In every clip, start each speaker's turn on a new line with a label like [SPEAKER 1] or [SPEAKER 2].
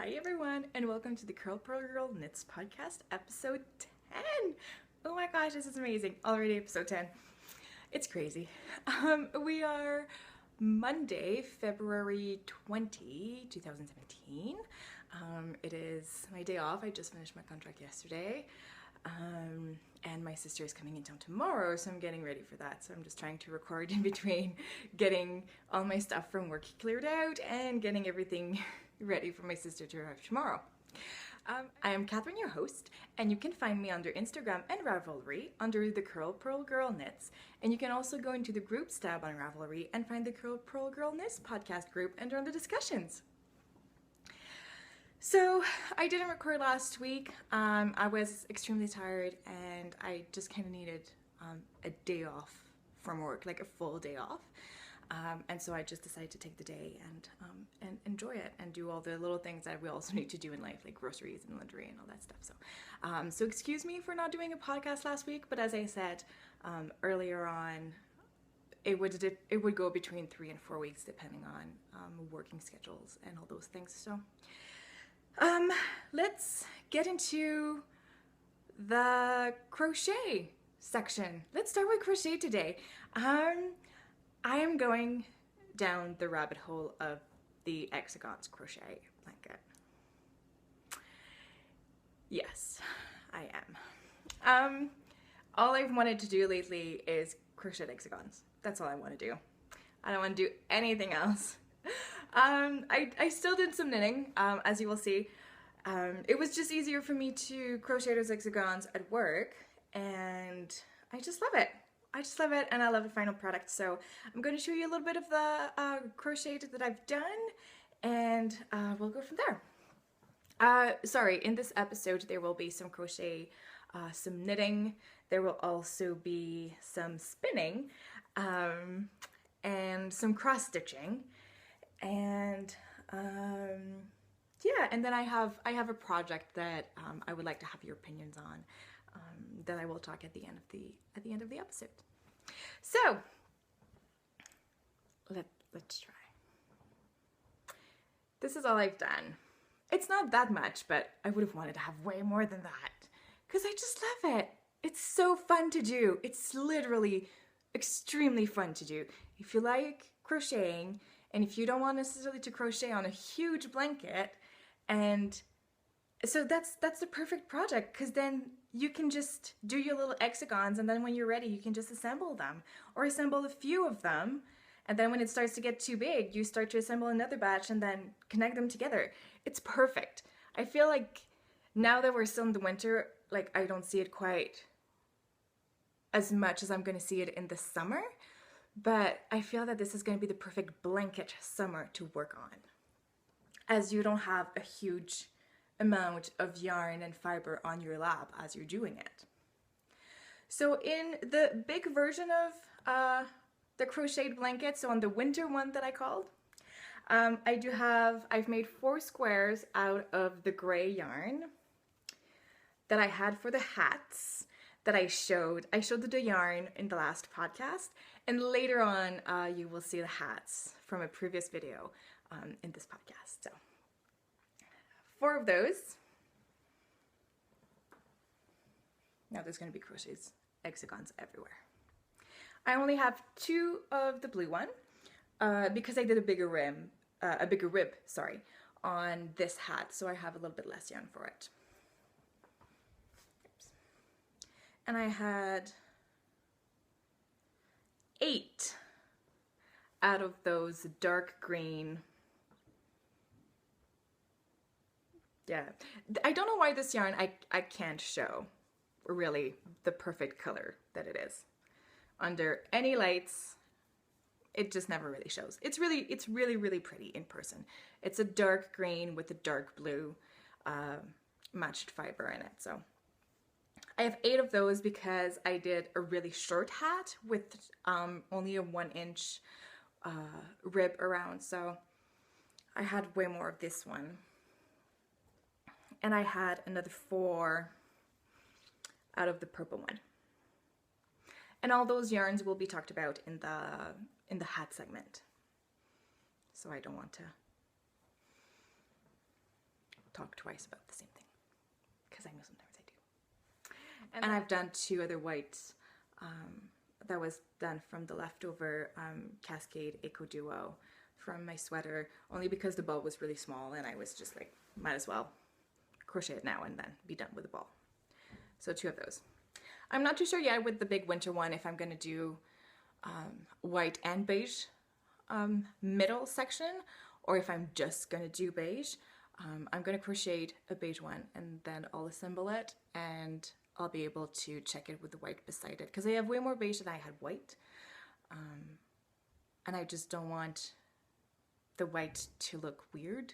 [SPEAKER 1] Hi everyone, and welcome to the Curl Pearl Girl Knits Podcast, episode 10. Oh my gosh, this is amazing. Already episode 10. It's crazy. We are Monday, February 20, 2017. It is my day off. I just finished my contract yesterday. And my sister is coming in town tomorrow, so I'm getting ready for that. So I'm just trying to record in between getting all my stuff from work cleared out and getting everything ready for my sister to arrive tomorrow. I am Catherine, your host, and you can find me under Instagram and Ravelry under the Curl Pearl Girl Knits. And you can also go into the groups tab on Ravelry and find the Curl Pearl Girl Knits podcast group and join the discussions. So I didn't record last week. I was extremely tired and I just kind of needed a day off from work, like a full day off. And so I just decided to take the day and enjoy it and do all the little things that we also need to do in life, like groceries and laundry and all that stuff. So excuse me for not doing a podcast last week, but as I said earlier on, it would go between 3 and 4 weeks depending on working schedules and all those things. So let's get into the crochet section. Let's start with crochet today. I am going down the rabbit hole of the hexagons crochet blanket. Yes, I am. All I've wanted to do lately is crochet hexagons. That's all I want to do. I don't want to do anything else. I still did some knitting, as you will see. It was just easier for me to crochet those hexagons at work, and I just love it. I just love it, and I love the final product. So I'm going to show you a little bit of the crochet that I've done, and we'll go from there. Sorry, in this episode there will be some crochet, some knitting. There will also be some spinning, and some cross stitching, and yeah, and then I have a project that I would like to have your opinions on, that I will talk at the end of the episode. So let's try. This is all I've done. It's not that much, but I would have wanted to have way more than that because I just love it. It's so fun to do. It's literally extremely fun to do. If you like crocheting and if you don't want necessarily to crochet on a huge blanket, and so that's the perfect project, because then you can just do your little hexagons, and then when you're ready you can just assemble them or assemble a few of them, and then when it starts to get too big you start to assemble another batch and then connect them together. It's perfect. I feel like now that we're still in the winter, like I don't see it quite as much as I'm going to see it in the summer, but I feel that this is going to be the perfect blanket summer to work on, as you don't have a huge amount of yarn and fiber on your lap as you're doing it. So in the big version of the crocheted blanket, so on the winter one that I called, I've made 4 squares out of the gray yarn that I had for the hats that I showed. I showed the yarn in the last podcast, and later on you will see the hats from a previous video in this podcast. So 4 of those. Now there's going to be crochets, hexagons everywhere. I only have 2 of the blue one because I did a bigger rib, on this hat, so I have a little bit less yarn for it. Oops. And I had 8 out of those dark green. Yeah, I don't know why this yarn I can't show really the perfect color that it is. Under any lights, it just never really shows. It's really pretty in person. It's a dark green with a dark blue matched fiber in it. So I have 8 of those because I did a really short hat with only a 1-inch rib around. So I had way more of this one. And I had another 4 out of the purple one. And all those yarns will be talked about in the hat segment. So I don't want to talk twice about the same thing, because I know sometimes I do. And I've done 2 other whites that was done from the leftover Cascade Eco Duo from my sweater, only because the ball was really small and I was just like, might as well crochet it now and then be done with the ball. So 2 of those. I'm not too sure yet with the big winter one if I'm going to do white and beige middle section, or if I'm just going to do beige. I'm going to crochet a beige one and then I'll assemble it, and I'll be able to check it with the white beside it, because I have way more beige than I had white, and I just don't want the white to look weird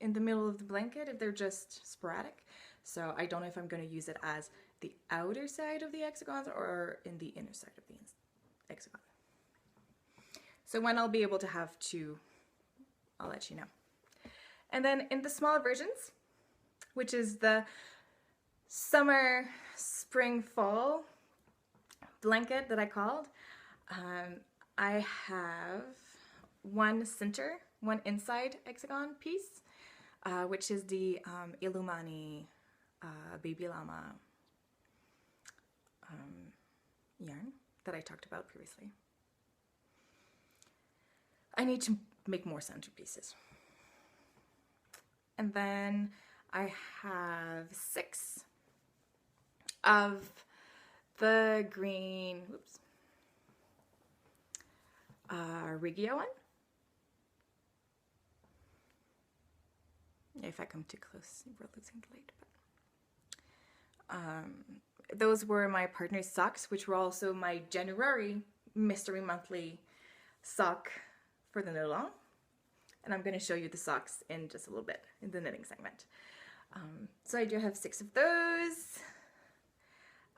[SPEAKER 1] in the middle of the blanket if they're just sporadic. So I don't know if I'm going to use it as the outer side of the hexagons or in the inner side of the hexagon. So when I'll be able to have 2, I'll let you know. And then in the smaller versions, which is the summer, spring, fall blanket that I called, I have one center, one inside hexagon piece, which is the Illuminati Baby Llama yarn that I talked about previously. I need to make more centerpieces. And then I have 6 of the green, Regia one. If I come too close, we're losing the light. But those were my partner's socks, which were also my January Mystery Monthly sock for the knit along. And I'm going to show you the socks in just a little bit in the knitting segment. So I do have 6 of those.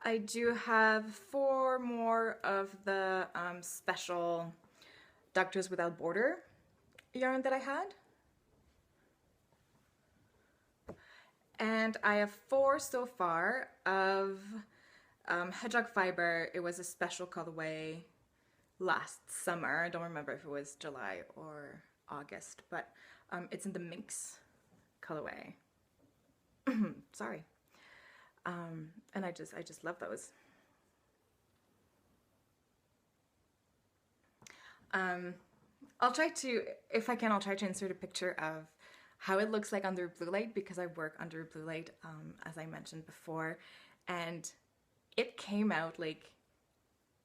[SPEAKER 1] I do have 4 more of the special Doctors Without Border yarn that I had. And I have 4 so far of hedgehog fiber. It was a special colorway last summer. I don't remember if it was July or August, but it's in the minx colorway. Sorry. And I just love those. I'll try to, if I can, I'll try to insert a picture of how it looks like under blue light, because I work under blue light, as I mentioned before, and it came out like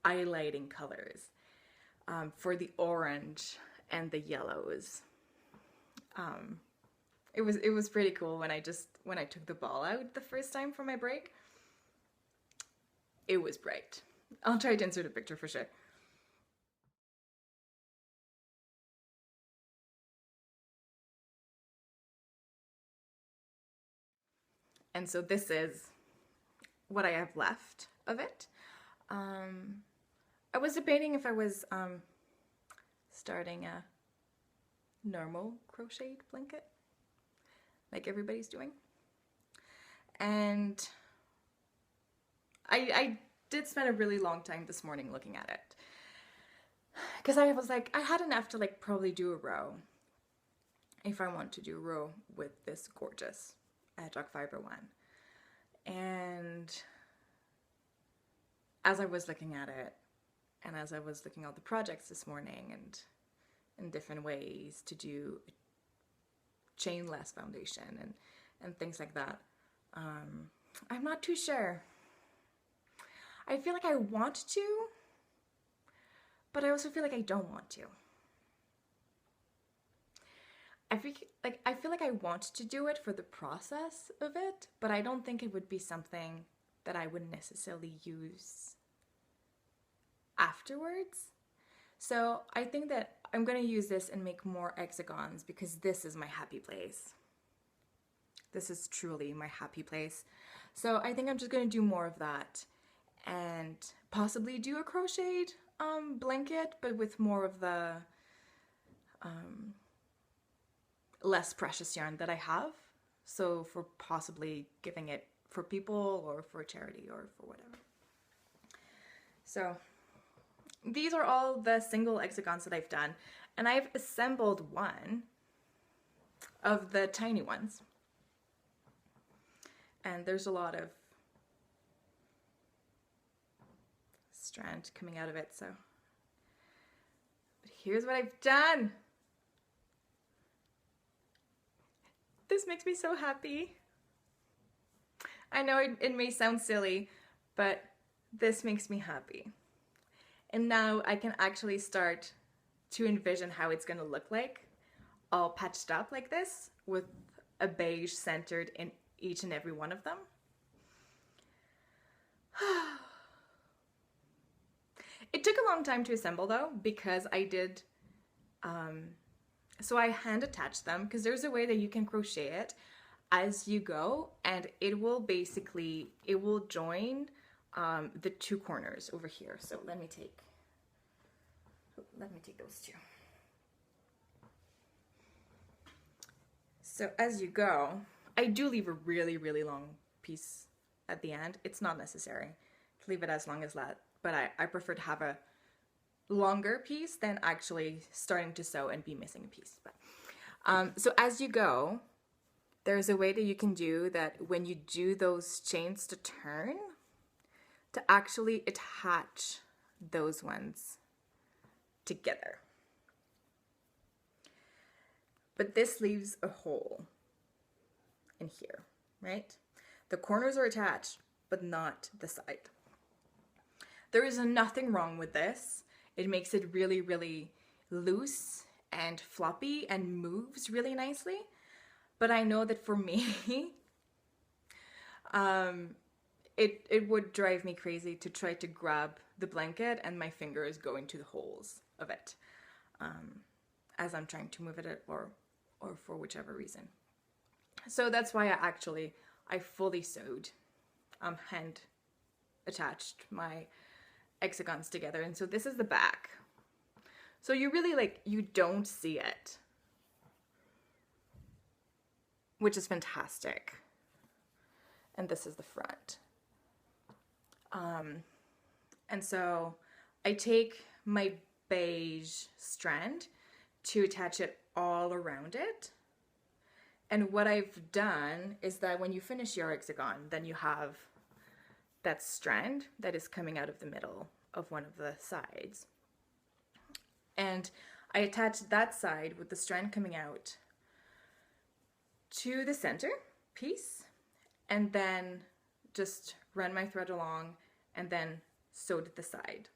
[SPEAKER 1] highlighting colors for the orange and the yellows. It was pretty cool when I took the ball out the first time for my break. It was bright. I'll try to insert a picture for sure. And so this is what I have left of it. I was debating if I was starting a normal crocheted blanket like everybody's doing. And I did spend a really long time this morning looking at it, because I was like, I had enough to like probably do a row if I want to do a row with this gorgeous hedgehog fiber one. And as I was looking at it, and as I was looking at the projects this morning and in different ways to do chainless foundation and things like that, I'm not too sure. I feel like I want to, but I also feel like I don't want to. I feel like I want to do it for the process of it, but I don't think it would be something that I would necessarily use afterwards. So I think that I'm going to use this and make more hexagons, because this is my happy place. This is truly my happy place. So I think I'm just going to do more of that and possibly do a crocheted blanket, but with more of the less precious yarn that I have. So for possibly giving it for people or for charity or for whatever. So these are all the single hexagons that I've done, and I've assembled one of the tiny ones. and there's a lot of strand coming out of it, so. But here's what I've done. This makes me so happy. I know it may sound silly, but this makes me happy. And now I can actually start to envision how it's gonna look like, all patched up like this, with a beige centered in each and every one of them. It took a long time to assemble though, because I did, so I hand attached them, because there's a way that you can crochet it as you go, and it will basically, it will join the two corners over here. So let me take those two. So as you go, I do leave a really, really long piece at the end. It's not necessary to leave it as long as that, but I prefer to have a longer piece than actually starting to sew and be missing a piece. But, so as you go, there's a way that you can do that when you do those chains to turn, to actually attach those ones together. But this leaves a hole in here, right? The corners are attached, but not the side. There is nothing wrong with this. It makes it really, really loose and floppy and moves really nicely. But I know that for me, it would drive me crazy to try to grab the blanket and my fingers go into the holes of it as I'm trying to move it, or for whichever reason. So that's why I fully sewed, hand attached my hexagons together. And so this is the back. So you really you don't see it, which is fantastic. And this is the front. And so I take my beige strand to attach it all around it. And what I've done is that when you finish your hexagon, then you have that strand that is coming out of the middle of one of the sides. And I attach that side with the strand coming out to the center piece, and then just run my thread along and then sewed the side.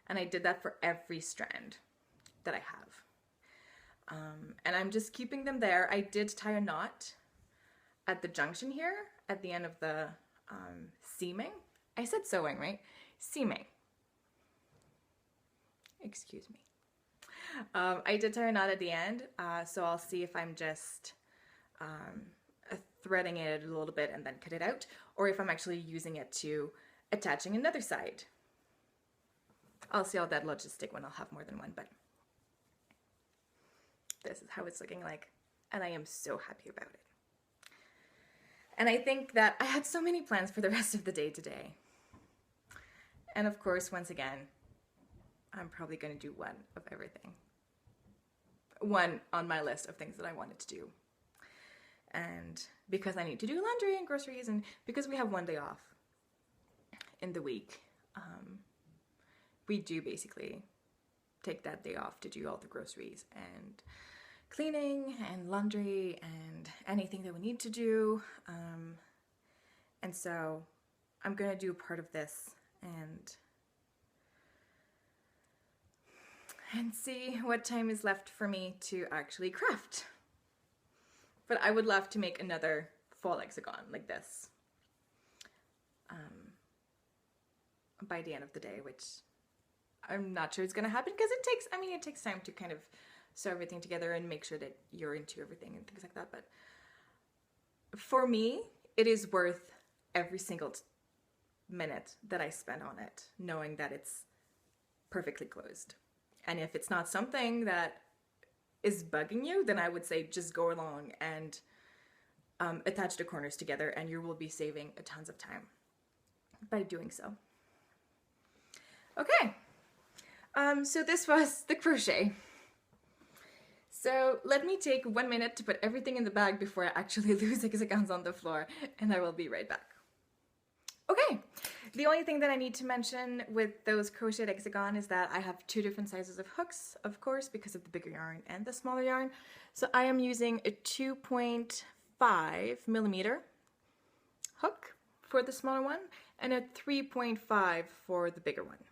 [SPEAKER 1] And I did that for every strand that I have. And I'm just keeping them there. I did tie a knot at the junction here, at the end of the seaming. I said sewing, right? Seaming. Excuse me. I did tie a knot at the end, so I'll see if I'm just threading it a little bit and then cut it out, or if I'm actually using it to attaching another side. I'll see how that logistic when I'll have more than one, but this is how it's looking like, and I am so happy about it. And I think that I had so many plans for the rest of the day today. And of course, once again, I'm probably going to do one of everything. One on my list of things that I wanted to do. And because I need to do laundry and groceries, and because we have one day off in the week, we do basically take that day off to do all the groceries and cleaning and laundry and anything that we need to do. And so I'm going to do part of this and see what time is left for me to actually craft. But I would love to make another fall hexagon like this by the end of the day, which I'm not sure it's going to happen because it takes time to kind of sew everything together and make sure that you're into everything and things like that. But for me, it is worth every single minute that I spend on it, knowing that it's perfectly closed. And if it's not something that is bugging you, then I would say just go along and attach the corners together, and you will be saving a tons of time by doing so. Okay, so this was the crochet. So let me take 1 minute to put everything in the bag before I actually lose hexagons on the floor, and I will be right back. Okay, the only thing that I need to mention with those crocheted hexagon is that I have 2 different sizes of hooks, of course, because of the bigger yarn and the smaller yarn. So I am using a 2.5 millimeter hook for the smaller one and a 3.5 for the bigger one.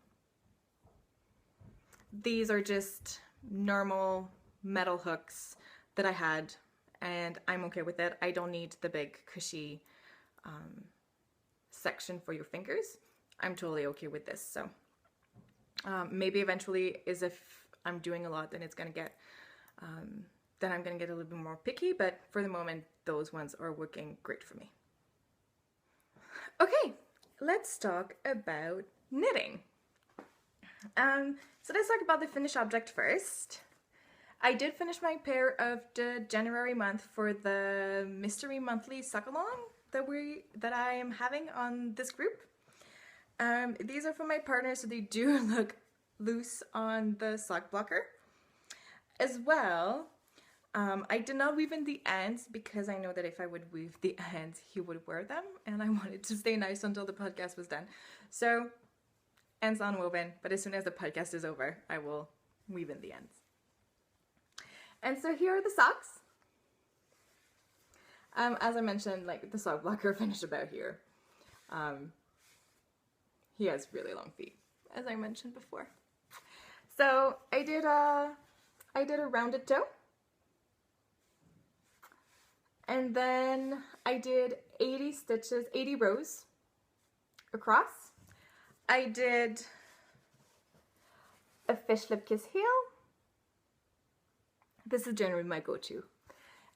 [SPEAKER 1] These are just normal metal hooks that I had, and I'm okay with it. I don't need the big cushy section for your fingers. I'm totally okay with this. So maybe eventually, is if I'm doing a lot, then it's gonna get then I'm gonna get a little bit more picky, but for the moment those ones are working great for me. Okay, let's talk about knitting. So let's talk about the finished object first. I did finish my pair of the January month for the Mystery Monthly Suck-Along that I am having on this group. These are for my partner, so they do look loose on the sock blocker. As well, I did not weave in the ends because I know that if I would weave the ends, he would wear them, and I wanted to stay nice until the podcast was done. So, ends unwoven, but as soon as the podcast is over, I will weave in the ends. And so here are the socks. As I mentioned, like the sock blocker finished about here. He has really long feet, as I mentioned before. So I did a rounded toe. And then I did 80 stitches, 80 rows across. I did a fish lip kiss heel. This is generally my go-to.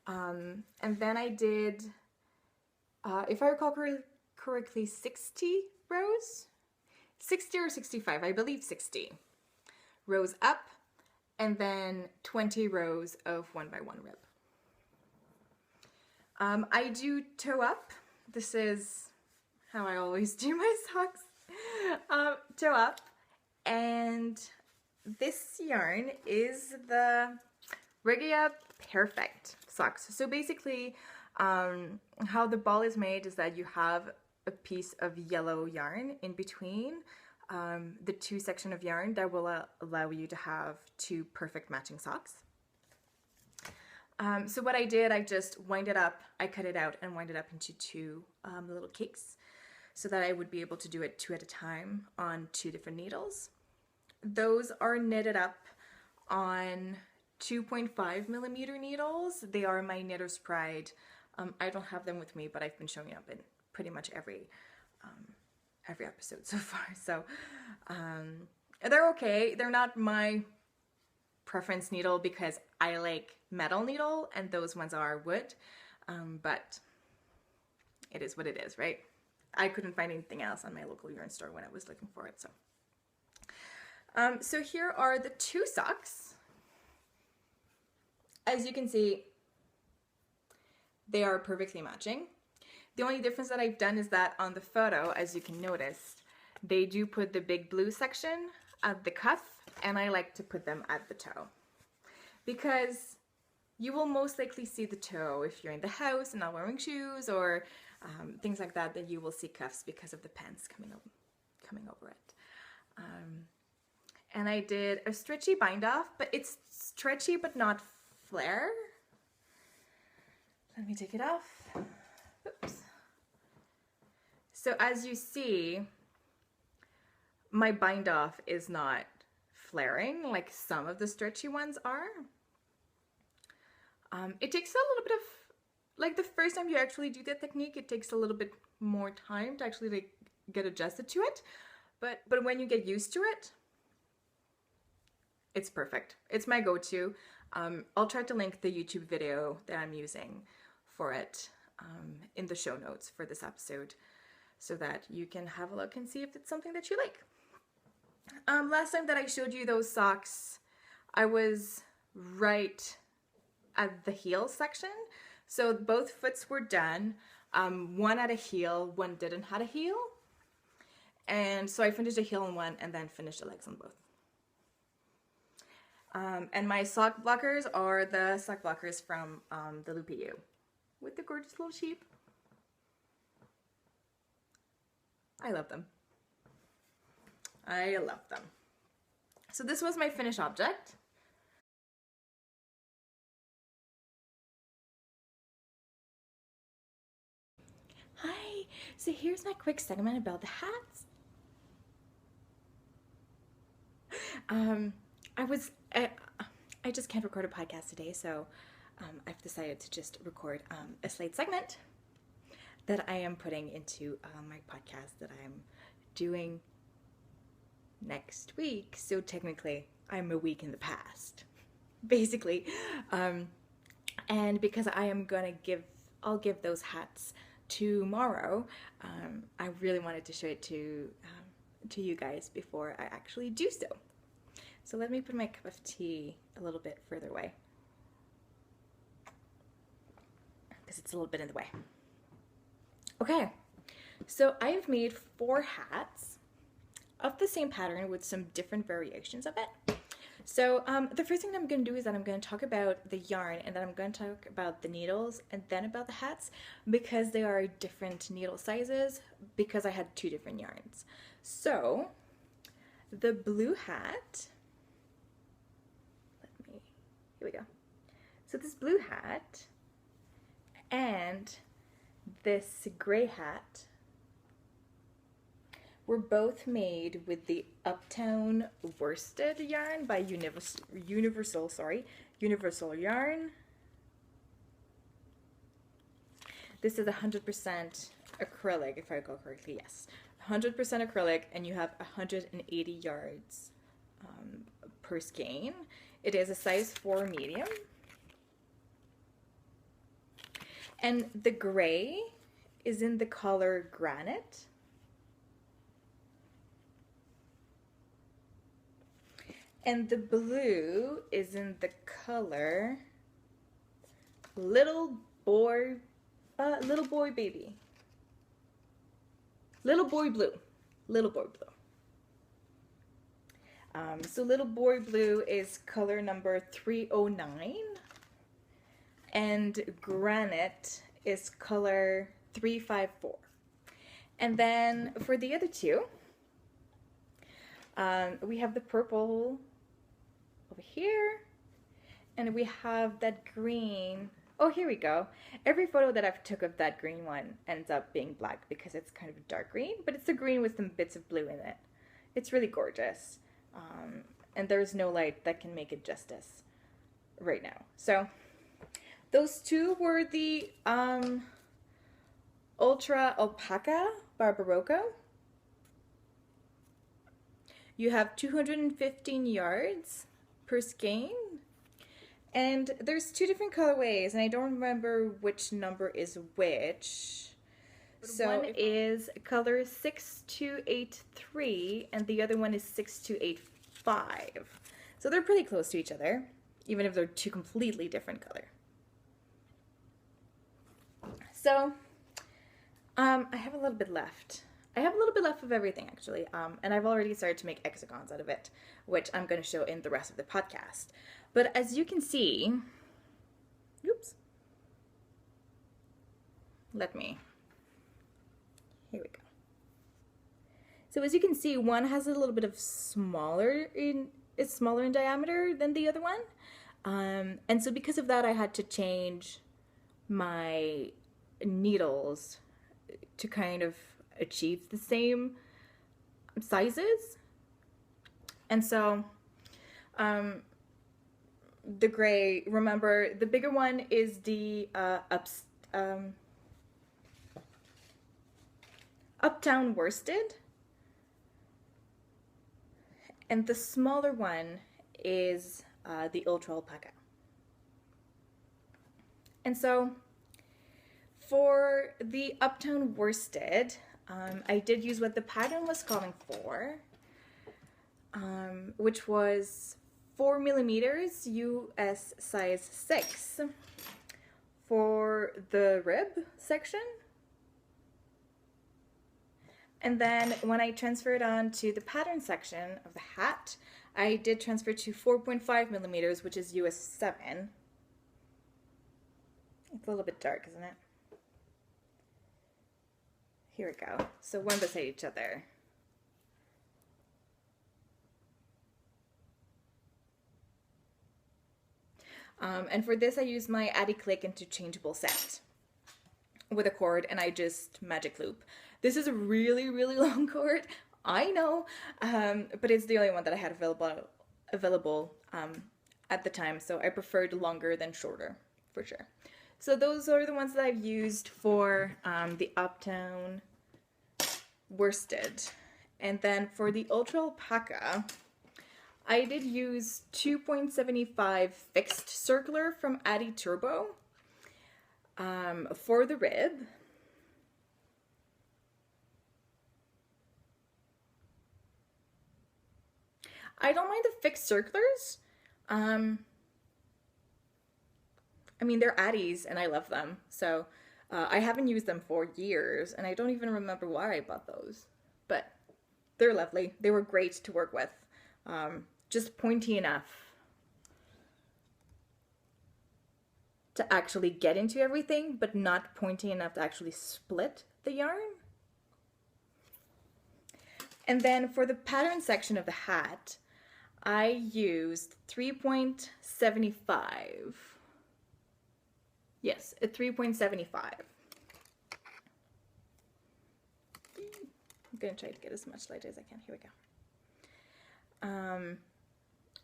[SPEAKER 1] And then I did, if I recall correctly, 60 rows? 60 or 65, I believe 60 rows up, and then 20 rows of 1x1 rib. I do toe up. This is how I always do my socks. Toe up, and this yarn is the Regia Perfect socks. So basically, how the ball is made is that you have a piece of yellow yarn in between the 2 sections of yarn that will allow you to have 2 perfect matching socks. So what I did, I just wind it up, I cut it out and wind it up into 2 little cakes so that I would be able to do it 2 at a time on 2 different needles. Those are knitted up on 2.5 millimeter needles. They are my Knitter's Pride. I don't have them with me, but I've been showing up in pretty much every episode so far. So they're okay. They're not my preference needle because I like metal needle and those ones are wood, but it is what it is, right? I couldn't find anything else on my local yarn store when I was looking for it. So here are the 2 socks. As you can see, they are perfectly matching. The only difference that I've done is that on the photo, as you can notice, they do put the big blue section at the cuff, and I like to put them at the toe. Because you will most likely see the toe if you're in the house and not wearing shoes or things like that, then you will see cuffs because of the pants coming over it. And I did a stretchy bind off, but it's stretchy but not flare. Let me take it off. Oops. So as you see, my bind off is not flaring like some of the stretchy ones are. It takes a little bit of, like the first time you actually do that technique, it takes a little bit more time to actually like get adjusted to it. But when you get used to it, it's perfect. It's my go-to. I'll try to link the YouTube video that I'm using for it in the show notes for this episode so that you can have a look and see if it's something that you like. Last time that I showed you those socks, I was right at the heel section. So both foots were done. One had a heel, one didn't have a heel. And so I finished the heel on one and then finished the legs on both. And my sock blockers are the sock blockers from the Lupiu with the gorgeous little sheep. I love them. I love them. So this was my finished object. Hi, so here's my quick segment about the hats. I just can't record a podcast today, so I've decided to just record a slight segment that I am putting into my podcast that I'm doing next week. So technically, I'm a week in the past, basically. And because I'll give those hats tomorrow. I really wanted to show it to you guys before I actually do so. So let me put my cup of tea a little bit further away because it's a little bit in the way. Okay, so I've made 4 hats of the same pattern with some different variations of it. So the first thing that I'm going to do is that I'm going to talk about the yarn, and then I'm going to talk about the needles, and then about the hats, because they are different needle sizes, because I had 2 different yarns. So the blue hat, here we go. So this blue hat and this gray hat were both made with the Uptown worsted yarn by Universal Yarn. This is 100% acrylic, if I recall correctly. Yes, 100% acrylic, and you have 180 yards per skein. It is a size 4 medium. And the gray is in the color Granite. And the blue is in the color Little Boy Baby. Little Boy Blue. Little Boy Blue. So Little Boy Blue is color number 309. And Granite is color 354. And then for the other 2, we have the purple over here, and we have that green. Oh, here we go. Every photo that I've took of that green one ends up being black because it's kind of a dark green, but it's a green with some bits of blue in it. It's really gorgeous. And there's no light that can make it justice right now. So those 2 were the Ultra Alpaca Barbaroco. You have 215 yards per skein, and there's 2 different colorways, and I don't remember which number is which. So one is color 6283, and the other one is 6285. So they're pretty close to each other, even if they're 2 completely different color. So I have a little bit left. I have a little bit left of everything, actually, and I've already started to make hexagons out of it, which I'm going to show in the rest of the podcast. But as you can see, oops, here we go. So as you can see, one has a little bit of it's smaller in diameter than the other one, and so because of that, I had to change my needles to kind of achieve the same sizes. And so the gray, remember, the bigger one is the Uptown worsted, and the smaller one is the Ultra Alpaca. And so for the Uptown worsted, I did use what the pattern was calling for, which was 4 millimeters US size 6 for the rib section. And then when I transferred on to the pattern section of the hat, I did transfer to 4.5 millimeters, which is US 7. It's a little bit dark, isn't it? Here we go. So one beside each other. And for this, I use my Addy Click interchangeable set with a cord, and I just magic loop. This is a really, really long cord, I know, but it's the only one that I had available at the time, so I preferred longer than shorter, for sure. So those are the ones that I've used for the Uptown worsted. And then for the Ultra Alpaca, I did use 2.75 fixed circular from Addy Turbo for the rib. I don't mind the fixed circulars. I mean, they're Addies and I love them. So I haven't used them for years and I don't even remember why I bought those. But they're lovely. They were great to work with. Just pointy enough to actually get into everything, but not pointy enough to actually split the yarn. And then for the pattern section of the hat, I used 3.75. Yes, a 3.75. I'm gonna try to get as much light as I can. Here we go.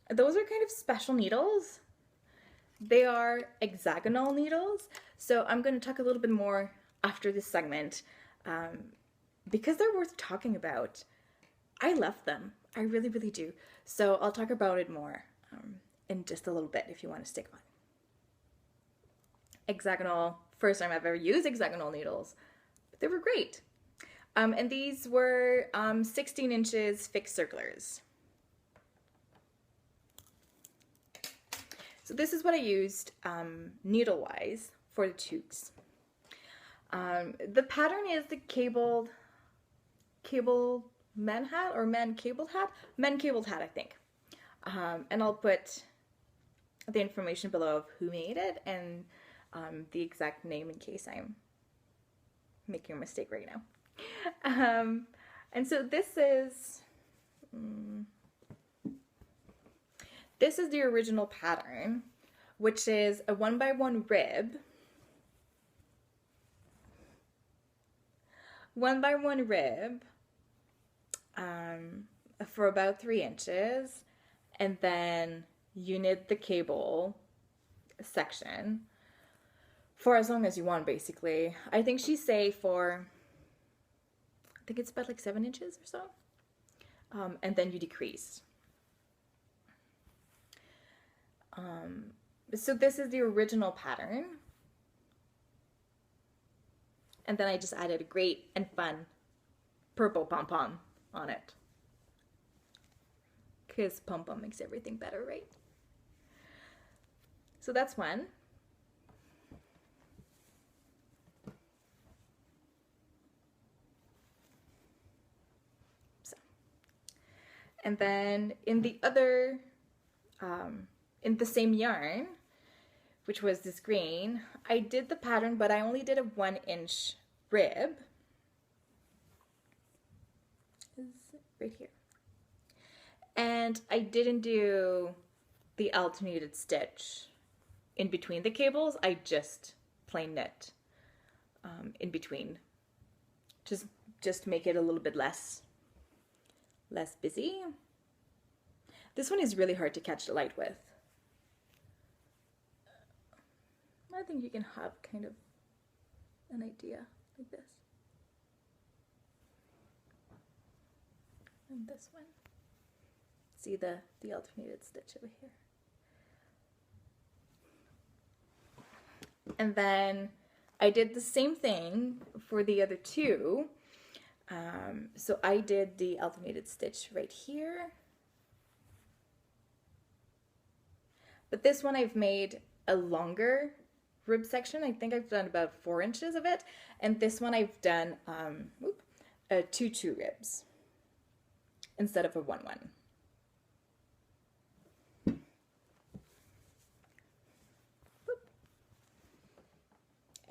[SPEAKER 1] Those are kind of special needles. They are hexagonal needles. So I'm going to talk a little bit more after this segment because they're worth talking about. I love them. I really, really do. So I'll talk about it more in just a little bit if you want to stick on. Hexagonal, first time I've ever used hexagonal needles. But they were great. And these were 16 inches fixed circulars. So this is what I used needle-wise for the toques. The pattern is the cabled men hat or men cabled hat? Men cabled hat, I think. And I'll put the information below of who made it and the exact name in case I'm making a mistake right now. And so this is the original pattern, which is a 1x1 rib. 1x1 rib for about 3 inches, and then you knit the cable section for as long as you want, basically. I think she say for, I think it's about like 7 inches or so, and then you decrease. So this is the original pattern, and then I just added a great and fun purple pom-pom on it, because pom-pom makes everything better, right? So that's one. So, and then in the other in the same yarn, which was this green, I did the pattern, but I only did a 1-inch rib. Is right here. And I didn't do the alternated stitch in between the cables. I just plain knit in between. Just make it a little bit less busy. This one is really hard to catch the light with. I think you can have kind of an idea like this. And this one. See the alternated stitch over here. And then I did the same thing for the other two. So I did the alternated stitch right here. But this one I've made a longer rib section. I think I've done about 4 inches of it. And this one I've done 2 ribs instead of a 1-1.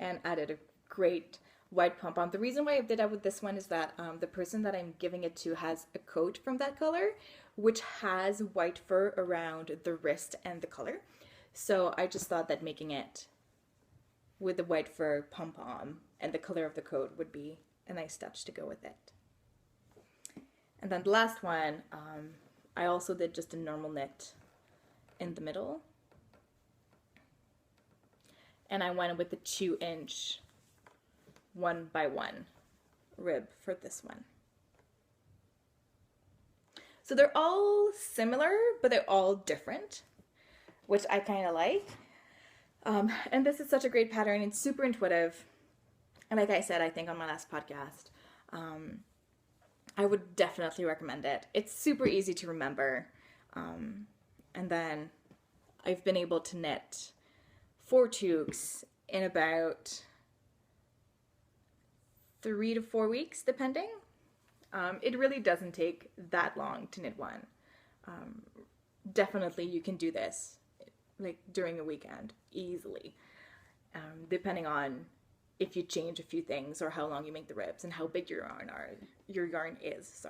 [SPEAKER 1] and added a great white pom-pom. The reason why I did that with this one is that the person that I'm giving it to has a coat from that color, which has white fur around the wrist and the collar. So I just thought that making it with the white fur pom-pom and the color of the coat would be a nice touch to go with it. And then the last one, I also did just a normal knit in the middle. And I went with the 2-inch 1x1 rib for this one. So they're all similar, but they're all different, which I kind of like. And this is such a great pattern. It's super intuitive. And like I said, I think on my last podcast, I would definitely recommend it. It's super easy to remember. And then I've been able to knit 4 toques in about 3 to 4 weeks, depending. It really doesn't take that long to knit one. Definitely you can do this like during a weekend easily, depending on if you change a few things or how long you make the ribs and how big your yarn is,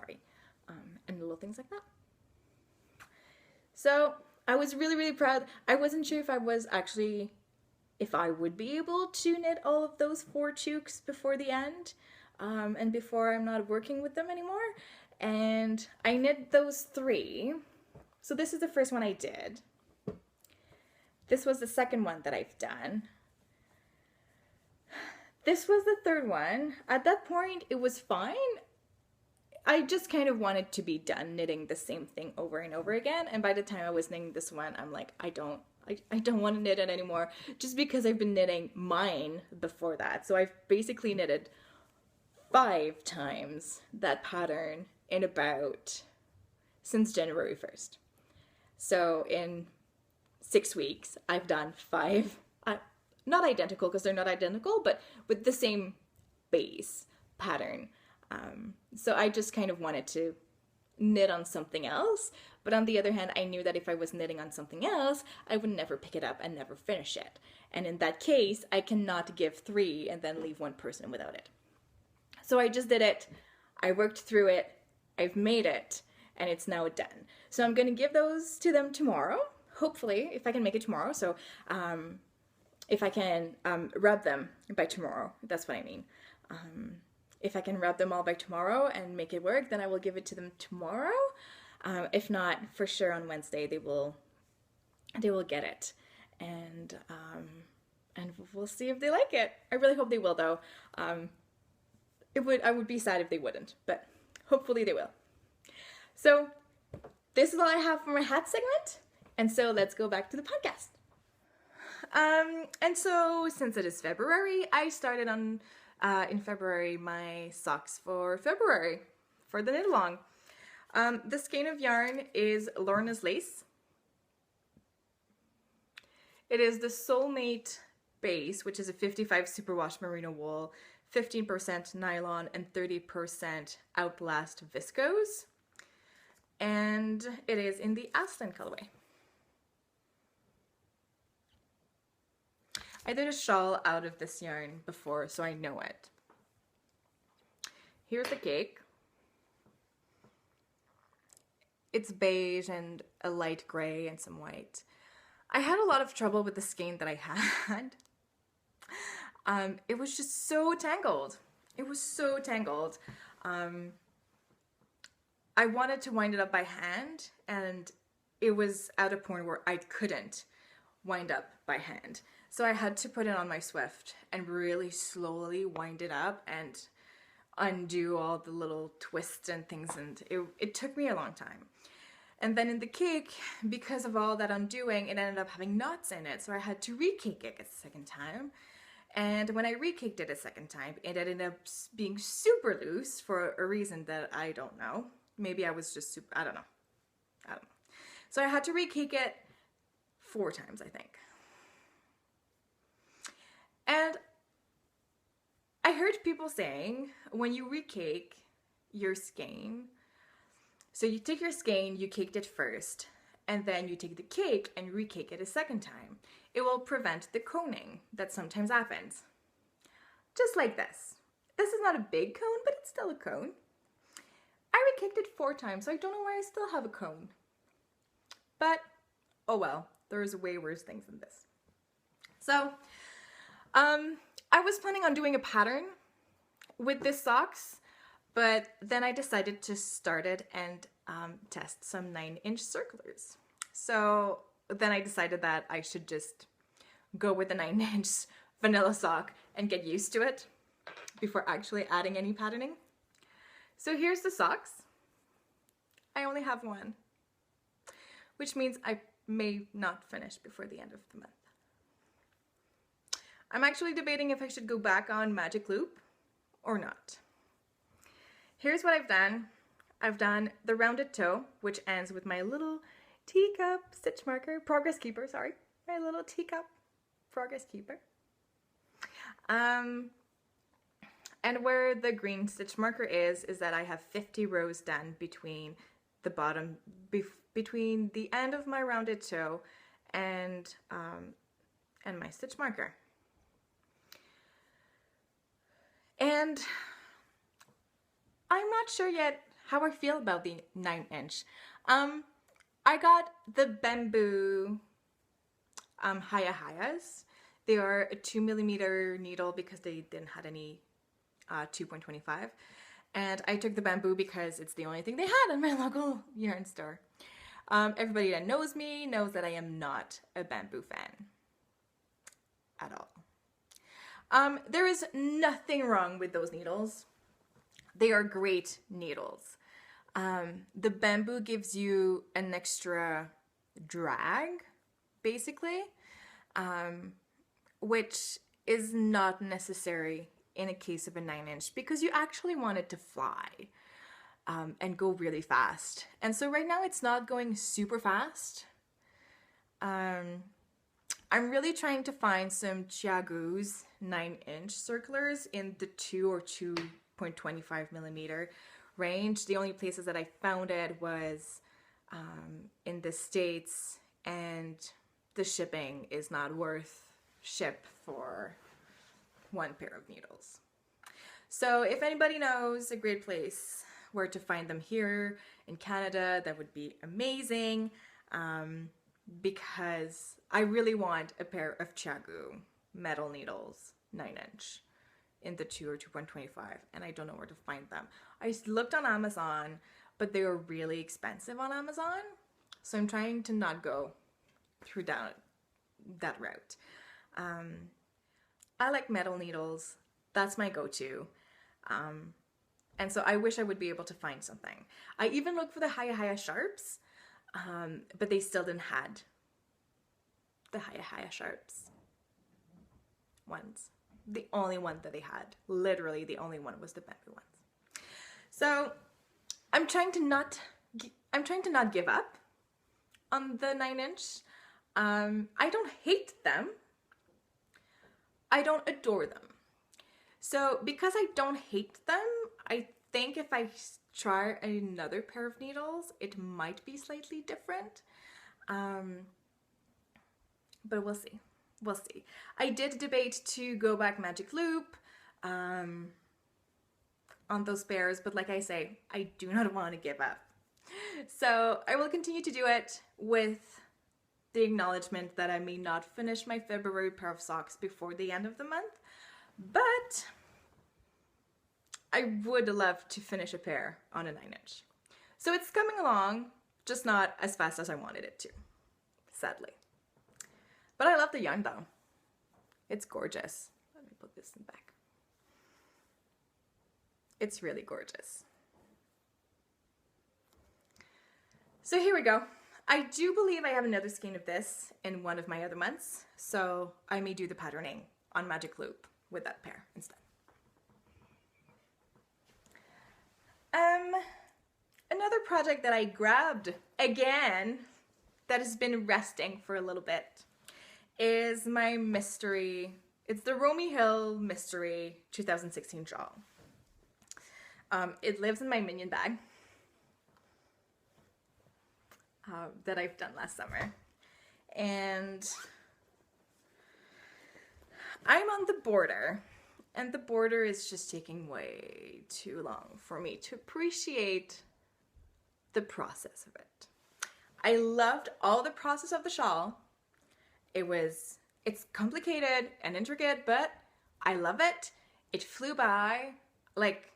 [SPEAKER 1] and little things like that. So I was really, really proud. I wasn't sure if I would be able to knit all of those 4 toques before the end, and before I'm not working with them anymore. And I knit those 3. So this is the first one I did. This was the second one that I've done. This was the third one. At that point, it was fine. I just kind of wanted to be done knitting the same thing over and over again. And by the time I was knitting this one, I'm like, I don't want to knit it anymore, just because I've been knitting mine before that. So I've basically knitted 5 times that pattern in since January 1st. So in 6 weeks, I've done 5, not identical because they're not identical, but with the same base pattern. So I just kind of wanted to knit on something else. But on the other hand, I knew that if I was knitting on something else, I would never pick it up and never finish it. And in that case, I cannot give 3 and then leave one person without it. So I just did it. I worked through it. I've made it. And it's now done. So I'm going to give those to them tomorrow. Hopefully, if I can make it tomorrow. So if I can rub them by tomorrow, that's what I mean. If I can rub them all by tomorrow and make it work, then I will give it to them tomorrow. If not, for sure on Wednesday they will get it, and we'll see if they like it. I really hope they will, though. I would be sad if they wouldn't, but hopefully they will. So this is all I have for my hat segment, and so let's go back to the podcast. And so since it is February, I started on in February my socks for February for the knit along. The skein of yarn is Lorna's Lace. It is the Soulmate base, which is a 55 superwash merino wool, 15% nylon, and 30% Outlast viscose. And it is in the Aslan colorway. I did a shawl out of this yarn before, so I know it. Here's the cake. It's beige and a light gray and some white. I had a lot of trouble with the skein that I had. It was just so tangled. It was so tangled. I wanted to wind it up by hand, and it was at a point where I couldn't wind up by hand. So I had to put it on my Swift and really slowly wind it up and undo all the little twists and things, and it took me a long time. And then in the cake, because of all that undoing, it ended up having knots in it, so I had to re-cake it a second time. And when I re-caked it a second time, it ended up being super loose for a reason that I don't know. Maybe I was just super, I don't know. So I had to re-cake it 4 times, I think. And I heard people saying when you recake your skein, so you take your skein, you caked it first, and then you take the cake and recake it a second time. It will prevent the coning that sometimes happens. just like this. This is not a big cone, but it's still a cone. I re-kicked it 4 times, so I don't know why I still have a cone. But, oh well, there's way worse things than this. So, I was planning on doing a pattern with this socks, but then I decided to start it and test some 9-inch circulars. So then I decided that I should just go with the 9-inch vanilla sock and get used to it before actually adding any patterning. So here's the socks. I only have one, which means I may not finish before the end of the month. I'm actually debating if I should go back on magic loop or not. Here's what I've done. I've done the rounded toe, which ends with my little teacup stitch marker, progress keeper, sorry. My little teacup progress keeper. And where the green stitch marker is that I have 50 rows done between the bottom, between the end of my rounded toe and my stitch marker. And I'm not sure yet how I feel about the 9-inch. I got the bamboo hayas. They are a 2mm needle because they didn't have any 2.25. And I took the bamboo because it's the only thing they had in my local yarn store. Everybody that knows me knows that I am not a bamboo fan at all. There is nothing wrong with those needles. They are great needles. The bamboo gives you an extra drag, basically, which is not necessary in a case of a 9-inch because you actually want it to fly and go really fast. And so right now it's not going super fast. I'm really trying to find some Chiagu's 9-inch circulars in the 2 or 2.25mm range. The only places that I found it was in the States, and the shipping is not worth ship for one pair of needles. So if anybody knows a great place where to find them here in Canada, that would be amazing. Because I really want a pair of Chiagu metal needles, 9-inch, in the 2 or 2.25, and I don't know where to find them. I looked on Amazon, but they were really expensive on Amazon, so I'm trying to not go through that route. I like metal needles. That's my go-to. And so I wish I would be able to find something. I even looked for the Haya Sharps, but they still didn't had the Haya Sharps ones. The only one that they had, literally the only one, was the bamboo ones. So I'm trying to not give up on the 9-inch. I don't hate them. I don't adore them. So because I don't hate them, I think if I try another pair of needles, it might be slightly different. But we'll see. We'll see. I did debate to go back magic loop on those pairs, but like I say, I do not want to give up. So I will continue to do it with the acknowledgement that I may not finish my February pair of socks before the end of the month, but I would love to finish a pair on a 9-inch. So it's coming along, just not as fast as I wanted it to, sadly. But I love the yarn though. It's gorgeous. Let me put this in back. It's really gorgeous. So here we go. I do believe I have another skein of this in one of my other months, so I may do the patterning on magic loop with that pair instead. Another project that I grabbed again that has been resting for a little bit is my mystery. It's the Romy Hill Mystery 2016 shawl. It lives in my minion bag that I've done last summer. And I'm on the border And the border is just taking way too long for me to appreciate the process of it. I loved all the process of the shawl. It's complicated and intricate, but I love it. It flew by. Like,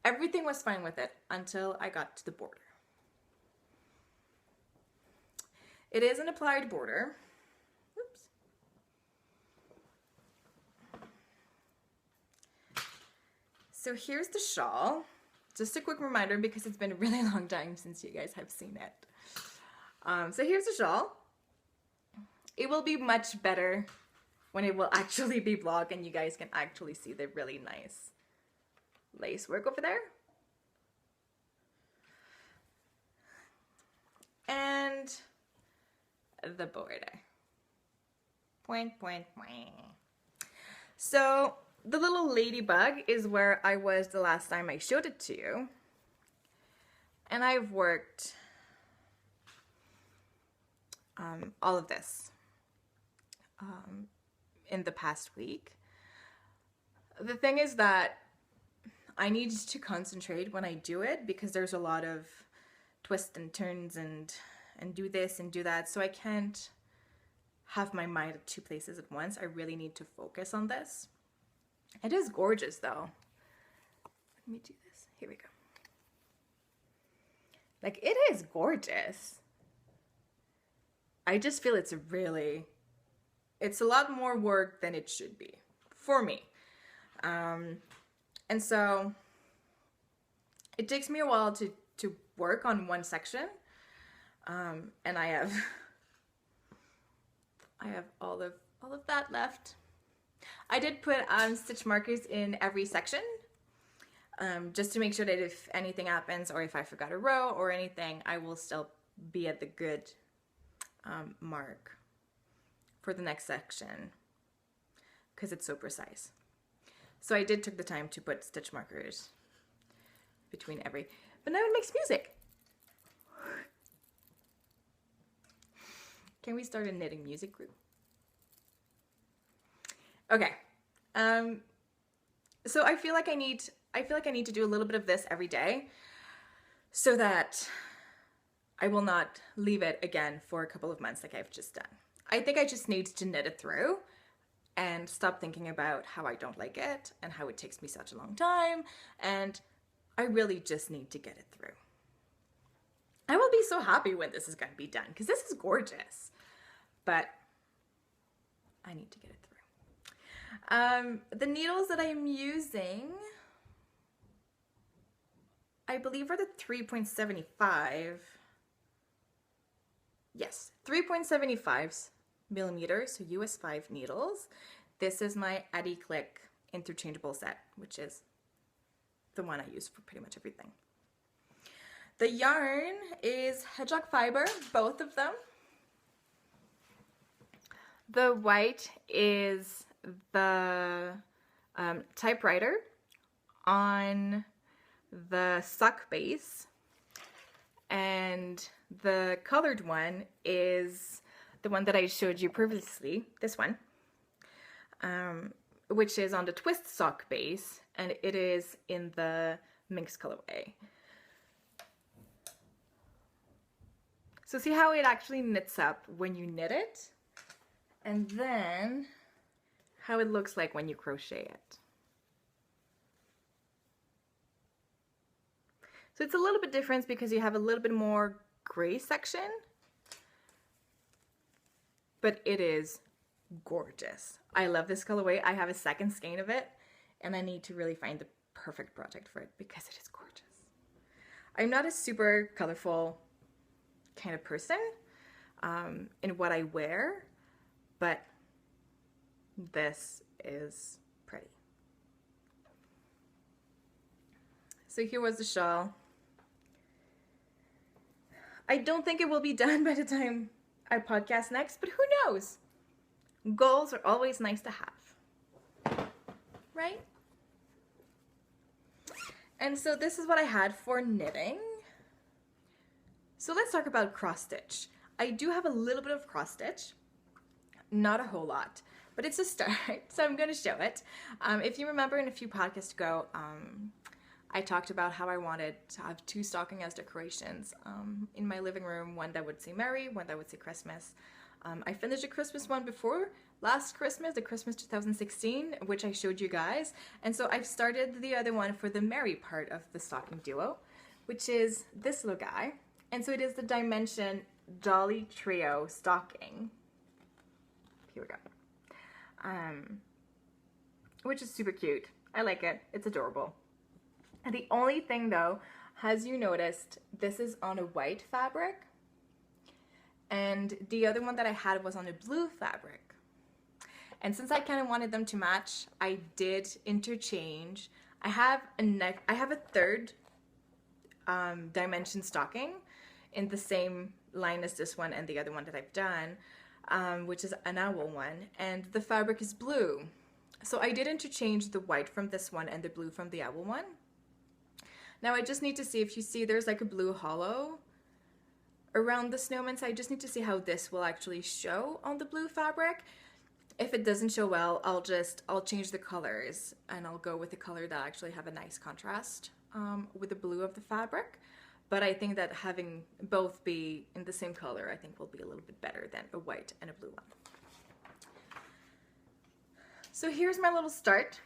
[SPEAKER 1] everything was fine with it until I got to the border. It is an applied border. Oops. So here's the shawl. Just a quick reminder because it's been a really long time since you guys have seen it. So here's the shawl. It will be much better when it will actually be vlog and you guys can actually see the really nice lace work over there. And the border. Point, point, point. So the little ladybug is where I was the last time I showed it to you. And I've worked all of this in the past week. The thing is that I need to concentrate when I do it because there's a lot of twists and turns and do this and do that, so I can't have my mind at two places at once. I really need to focus on this. It is gorgeous though. Let me do this. Here we go. Like, it is gorgeous. I just feel it's a lot more work than it should be for me. And so it takes me a while to work on one section. And I have all of that left. I did put stitch markers in every section, just to make sure that if anything happens or if I forgot a row or anything, I will still be at the good mark for the next section because it's so precise. So I did take the time to put stitch markers between every, but now it makes music. Can we start a knitting music group? Okay. So I feel like I need to do a little bit of this every day so that I will not leave it again for a couple of months like I've just done. I think I just need to knit it through and stop thinking about how I don't like it and how it takes me such a long time, and I really just need to get it through. I will be so happy when this is going to be done because this is gorgeous, but I need to get it through. The needles that I'm using, I believe, are the 3.75. Yes, 3.75 millimeters, so US 5 needles. This is my Addy Click interchangeable set, which is the one I use for pretty much everything. The yarn is hedgehog fiber, both of them. The white is the typewriter on the sock base, and the colored one is the one that I showed you previously, this one, which is on the twist sock base, and it is in the minx colorway. So see how it actually knits up when you knit it, and then how it looks like when you crochet it. So it's a little bit different because you have a little bit more gray section, but it is gorgeous. I love this colorway. I have a second skein of it, and I need to really find the perfect project for it because it is gorgeous. I'm not a super colorful kind of person in what I wear, but this is pretty. So here was the shawl. I don't think it will be done by the time I podcast next, but who knows? Goals are always nice to have, right? And so this is what I had for knitting. So let's talk about cross stitch. I do have a little bit of cross stitch, not a whole lot, but it's a start, so I'm going to show it. If you remember in a few podcasts ago, I talked about how I wanted to have 2 stocking as decorations in my living room, one that would say Merry, one that would say Christmas. I finished a Christmas one before last Christmas, the Christmas 2016, which I showed you guys, and so I've started the other one for the Merry part of the stocking duo, which is this little guy, and so it is the Dimension Dolly Trio stocking. Here we go. Which is super cute. I like it. It's adorable. And the only thing though, as you noticed, this is on a white fabric, and the other one that I had was on a blue fabric. And since I kind of wanted them to match, I did interchange. I have a third dimension stocking in the same line as this one and the other one that I've done, which is an owl one, and the fabric is blue. So I did interchange the white from this one and the blue from the owl one. Now I just need to see, if you see there's like a blue hollow around the snowman, so I just need to see how this will actually show on the blue fabric. If it doesn't show well, I'll change the colors, and I'll go with the color that actually have a nice contrast with the blue of the fabric. But I think that having both be in the same color, I think will be a little bit better than a white and a blue one. So here's my little start.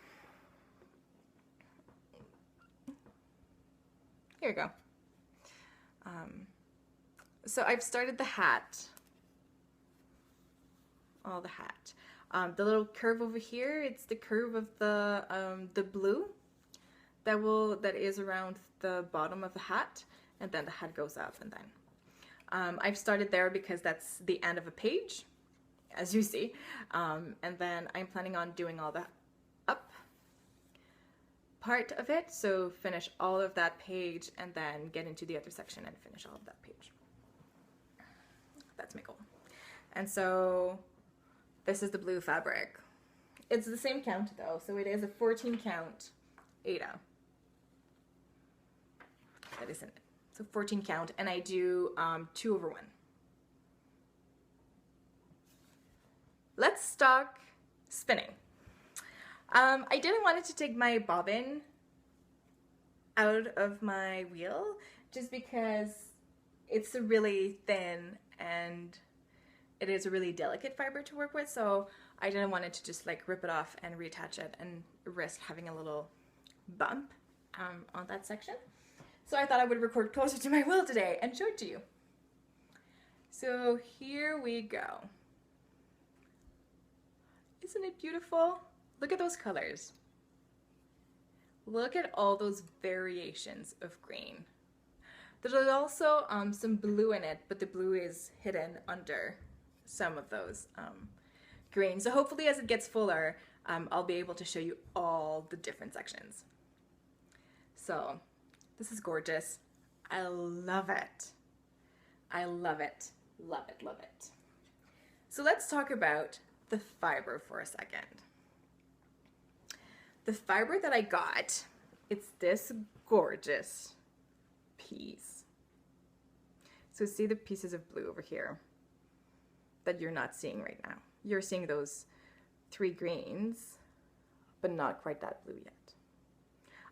[SPEAKER 1] Here we go. So I've started the hat. The hat. The little curve over here, it's the curve of the blue that is around the bottom of the hat, and then the hat goes up, and then I've started there because that's the end of a page, as you see, and then I'm planning on doing all the up part of it, so finish all of that page and then get into the other section and finish all of that page. That's my goal. And so this is the blue fabric. It's the same count though, so it is a 14 count Aida. That isn't it. So 14 count, and I do 2/1. Let's stock spinning. I didn't want it to take my bobbin out of my wheel just because it's a really thin and it is a really delicate fiber to work with, so I didn't want it to just like rip it off and reattach it and risk having a little bump on that section. So I thought I would record closer to my wheel today and show it to you. So here we go. Isn't it beautiful? Look at those colors. Look at all those variations of green. There's also some blue in it, but the blue is hidden under some of those green. So hopefully as it gets fuller, I'll be able to show you all the different sections. So this is gorgeous. I love it. I love it. Love it, love it. So let's talk about the fiber for a second. The fiber that I got, it's this gorgeous piece. So see the pieces of blue over here that you're not seeing right now. You're seeing those 3 greens, but not quite that blue yet.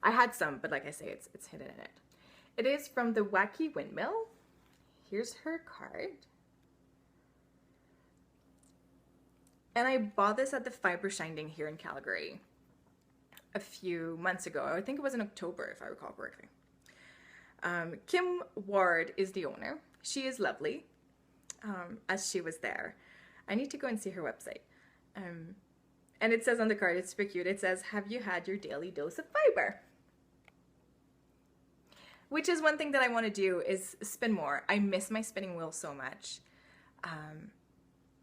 [SPEAKER 1] I had some, but like I say, it's hidden in it. It is from the Wacky Windmill. Here's her card. And I bought this at the Fiber Shining here in Calgary a few months ago. I think it was in October, if I recall correctly. Kim Ward is the owner. She is lovely, as she was there. I need to go and see her website. And it says on the card, it's super cute, it says, "Have you had your daily dose of fiber?" Which is one thing that I want to do, is spin more. I miss my spinning wheel so much.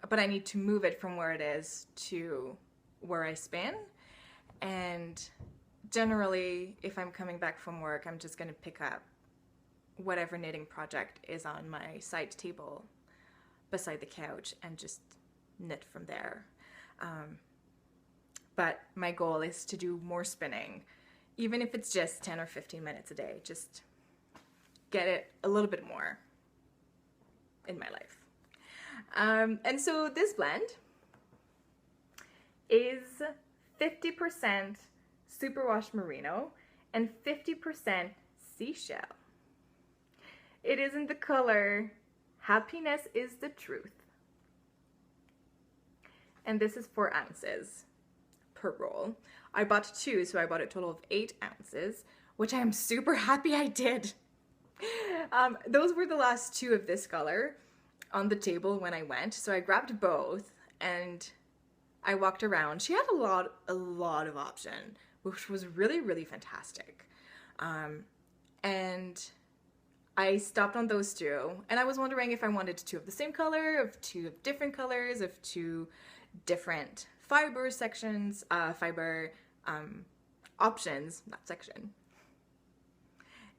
[SPEAKER 1] But I need to move it from where it is to where I spin. And generally, if I'm coming back from work, I'm just going to pick up whatever knitting project is on my side table beside the couch and just knit from there. But my goal is to do more spinning, even if it's just 10 or 15 minutes a day. Just get it a little bit more in my life. And so this blend is 50% superwash merino and 50% seashell. It is in the color Happiness is the Truth. And this is 4 ounces per roll. I bought 2, so I bought a total of 8 ounces, which I am super happy I did. Those were the last 2 of this color on the table when I went, so I grabbed both and I walked around. She had a lot of option, which was really, really fantastic. And I stopped on those 2, and I was wondering if I wanted 2 of the same color, of 2 of different colors, of 2 different fiber sections, options, not section.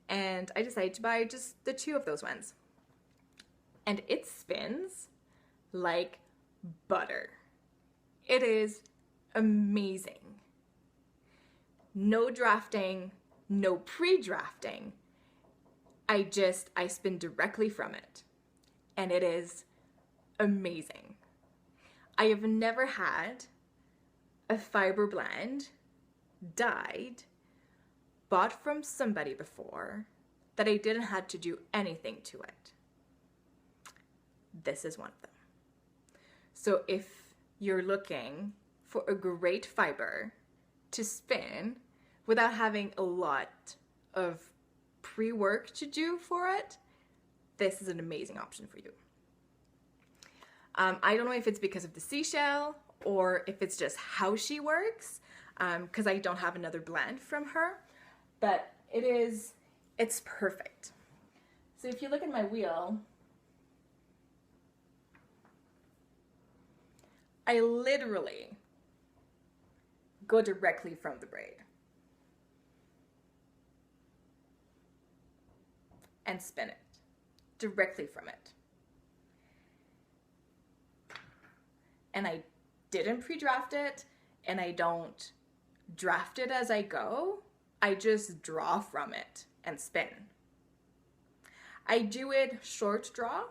[SPEAKER 1] And I decided to buy just the 2 of those ones. And it spins like butter. It is amazing. No drafting, no pre-drafting. I spin directly from it. And it is amazing. I have never had a fiber blend dyed, bought from somebody before, that I didn't have to do anything to it. This is one of them. So if you're looking for a great fiber to spin without having a lot of pre-work to do for it, this is an amazing option for you. I don't know if it's because of the seashell or if it's just how she works, because I don't have another blend from her, but it's perfect. So if you look at my wheel, I literally go directly from the braid and spin it directly from it. And I didn't pre-draft it, and I don't draft it as I go. I just draw from it and spin. I do it short draw,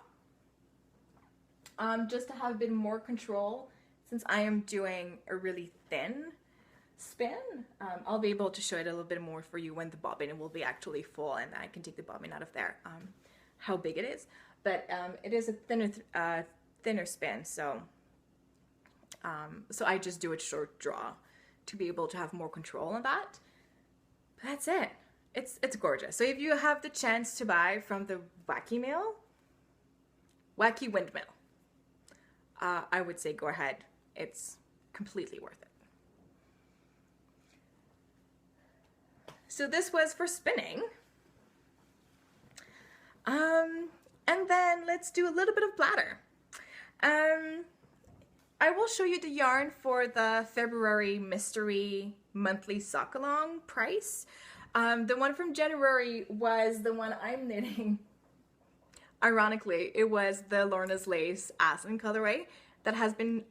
[SPEAKER 1] just to have a bit more control. Since I am doing a really thin spin, I'll be able to show it a little bit more for you when the bobbin will be actually full and I can take the bobbin out of there, how big it is. But it is a thinner spin, so I just do it short draw to be able to have more control on that. But that's it. It's gorgeous. So if you have the chance to buy from the Wacky Windmill, I would say go ahead. It's completely worth it. So this was for spinning. And then let's do a little bit of bladder. I will show you the yarn for the February mystery monthly sock along price. The one from January was the one I'm knitting. Ironically, it was the Lorna's Lace Aspen colorway that has been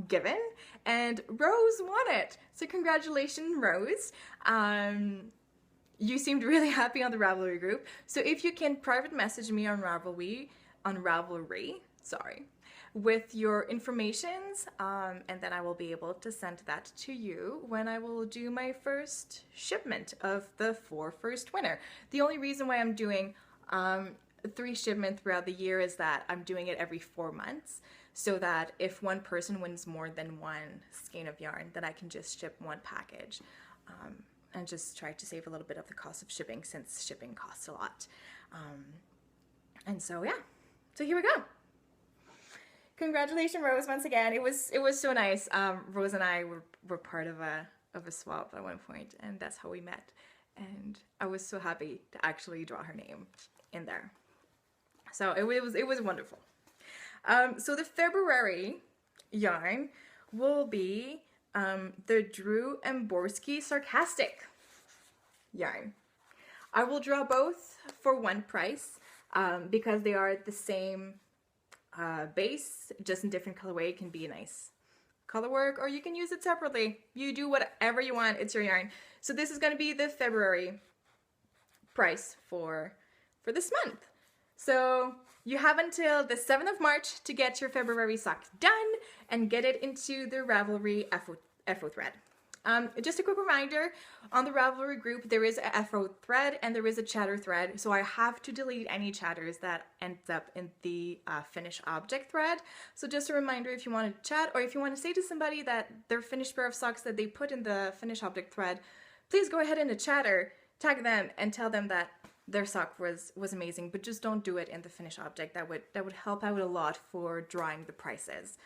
[SPEAKER 1] given, and Rose won it. So congratulations, Rose. You seemed really happy on the Ravelry group. So if you can private message me on Ravelry, with your informations, and then I will be able to send that to you when I will do my first shipment of the 4 first winner. The only reason why I'm doing 3 shipments throughout the year is that I'm doing it every 4 months, so that if one person wins more than 1 skein of yarn, then I can just ship 1 package, and just try to save a little bit of the cost of shipping, since shipping costs a lot. And so yeah, so here we go. Congratulations, Rose, once again. It was so nice. Rose and I were part of a swap at one point, and that's how we met. And I was so happy to actually draw her name in there. So it was wonderful. So the February yarn will be the Drew Emborski Sarcastic yarn. I will draw both for one price because they are the same base, just in different colorway. It can be a nice color work, or you can use it separately. You do whatever you want. It's your yarn. So this is going to be the February price for this month. So you have until the 7th of March to get your February sock done and get it into the Ravelry FO thread. Just a quick reminder, on the Ravelry group, there is a FO thread and there is a chatter thread. So I have to delete any chatters that ends up in the finished object thread. So just a reminder, if you want to chat or if you want to say to somebody that their finished pair of socks that they put in the finished object thread, please go ahead in the chatter, tag them and tell them that their sock was amazing, but just don't do it in the finished object. That would help out a lot for drawing the prices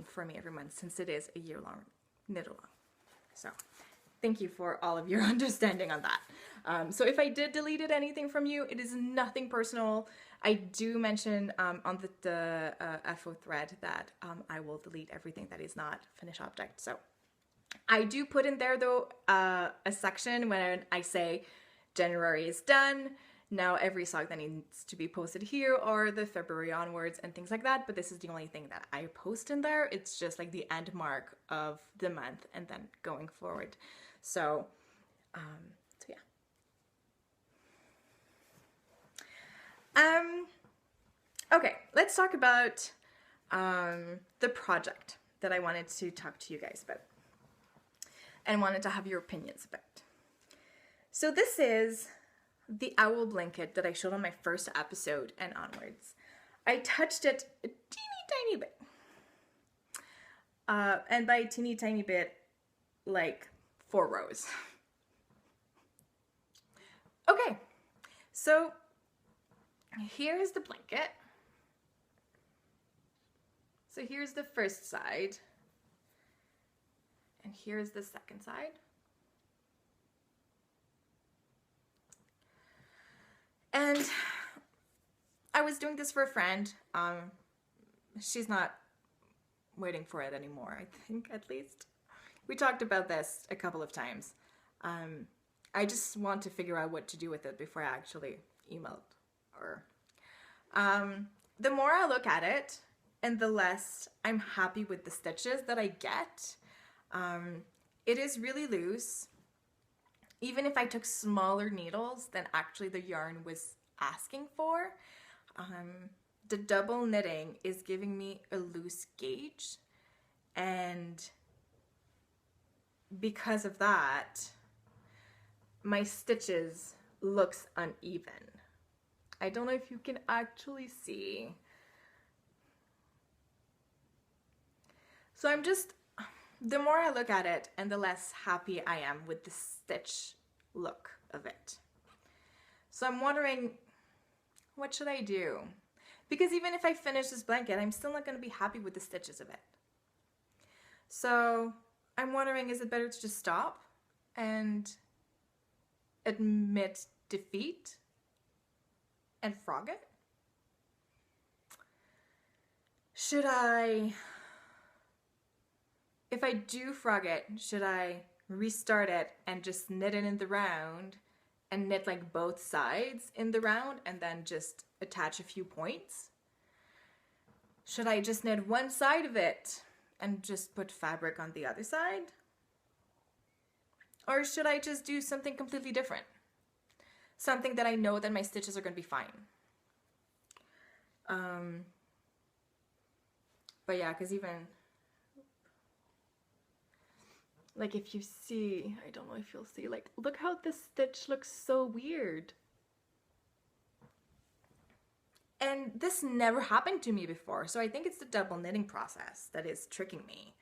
[SPEAKER 1] for me every month, since it is a year-long knit along. So thank you for all of your understanding on that. So if I did deleted anything from you, it is nothing personal. I do mention on the FO thread that I will delete everything that is not finished object. So I do put in there though a section when I say January is done. Now every sock that needs to be posted here or the February onwards and things like that. But this is the only thing that I post in there. It's just like the end mark of the month and then going forward. So, yeah. Okay, let's talk about the project that I wanted to talk to you guys about and wanted to have your opinions about. So this is the owl blanket that I showed on my first episode and onwards. I touched it a teeny tiny bit. And by teeny tiny bit, like 4 rows. Okay, so here's the blanket. So here's the first side. And here's the second side. And I was doing this for a friend. She's not waiting for it anymore, I think, at least. We talked about this a couple of times. I just want to figure out what to do with it before I actually emailed her. The more I look at it, and the less I'm happy with the stitches that I get. It is really loose. Even if I took smaller needles than actually the yarn was asking for, the double knitting is giving me a loose gauge, and because of that, my stitches looks uneven. I don't know if you can actually see. So I'm just, the more I look at it and the less happy I am with the stitch look of it. So I'm wondering, what should I do? Because even if I finish this blanket, I'm still not going to be happy with the stitches of it. So I'm wondering, is it better to just stop and admit defeat and frog it? Should I, if I do frog it, should I restart it and just knit it in the round and knit like both sides in the round and then just attach a few points? Should I just knit one side of it and just put fabric on the other side? Or should I just do something completely different? Something that I know that my stitches are going to be fine. But yeah, because even, like if you see, I don't know if you'll see, like look how this stitch looks so weird. And this never happened to me before, so I think it's the double knitting process that is tricking me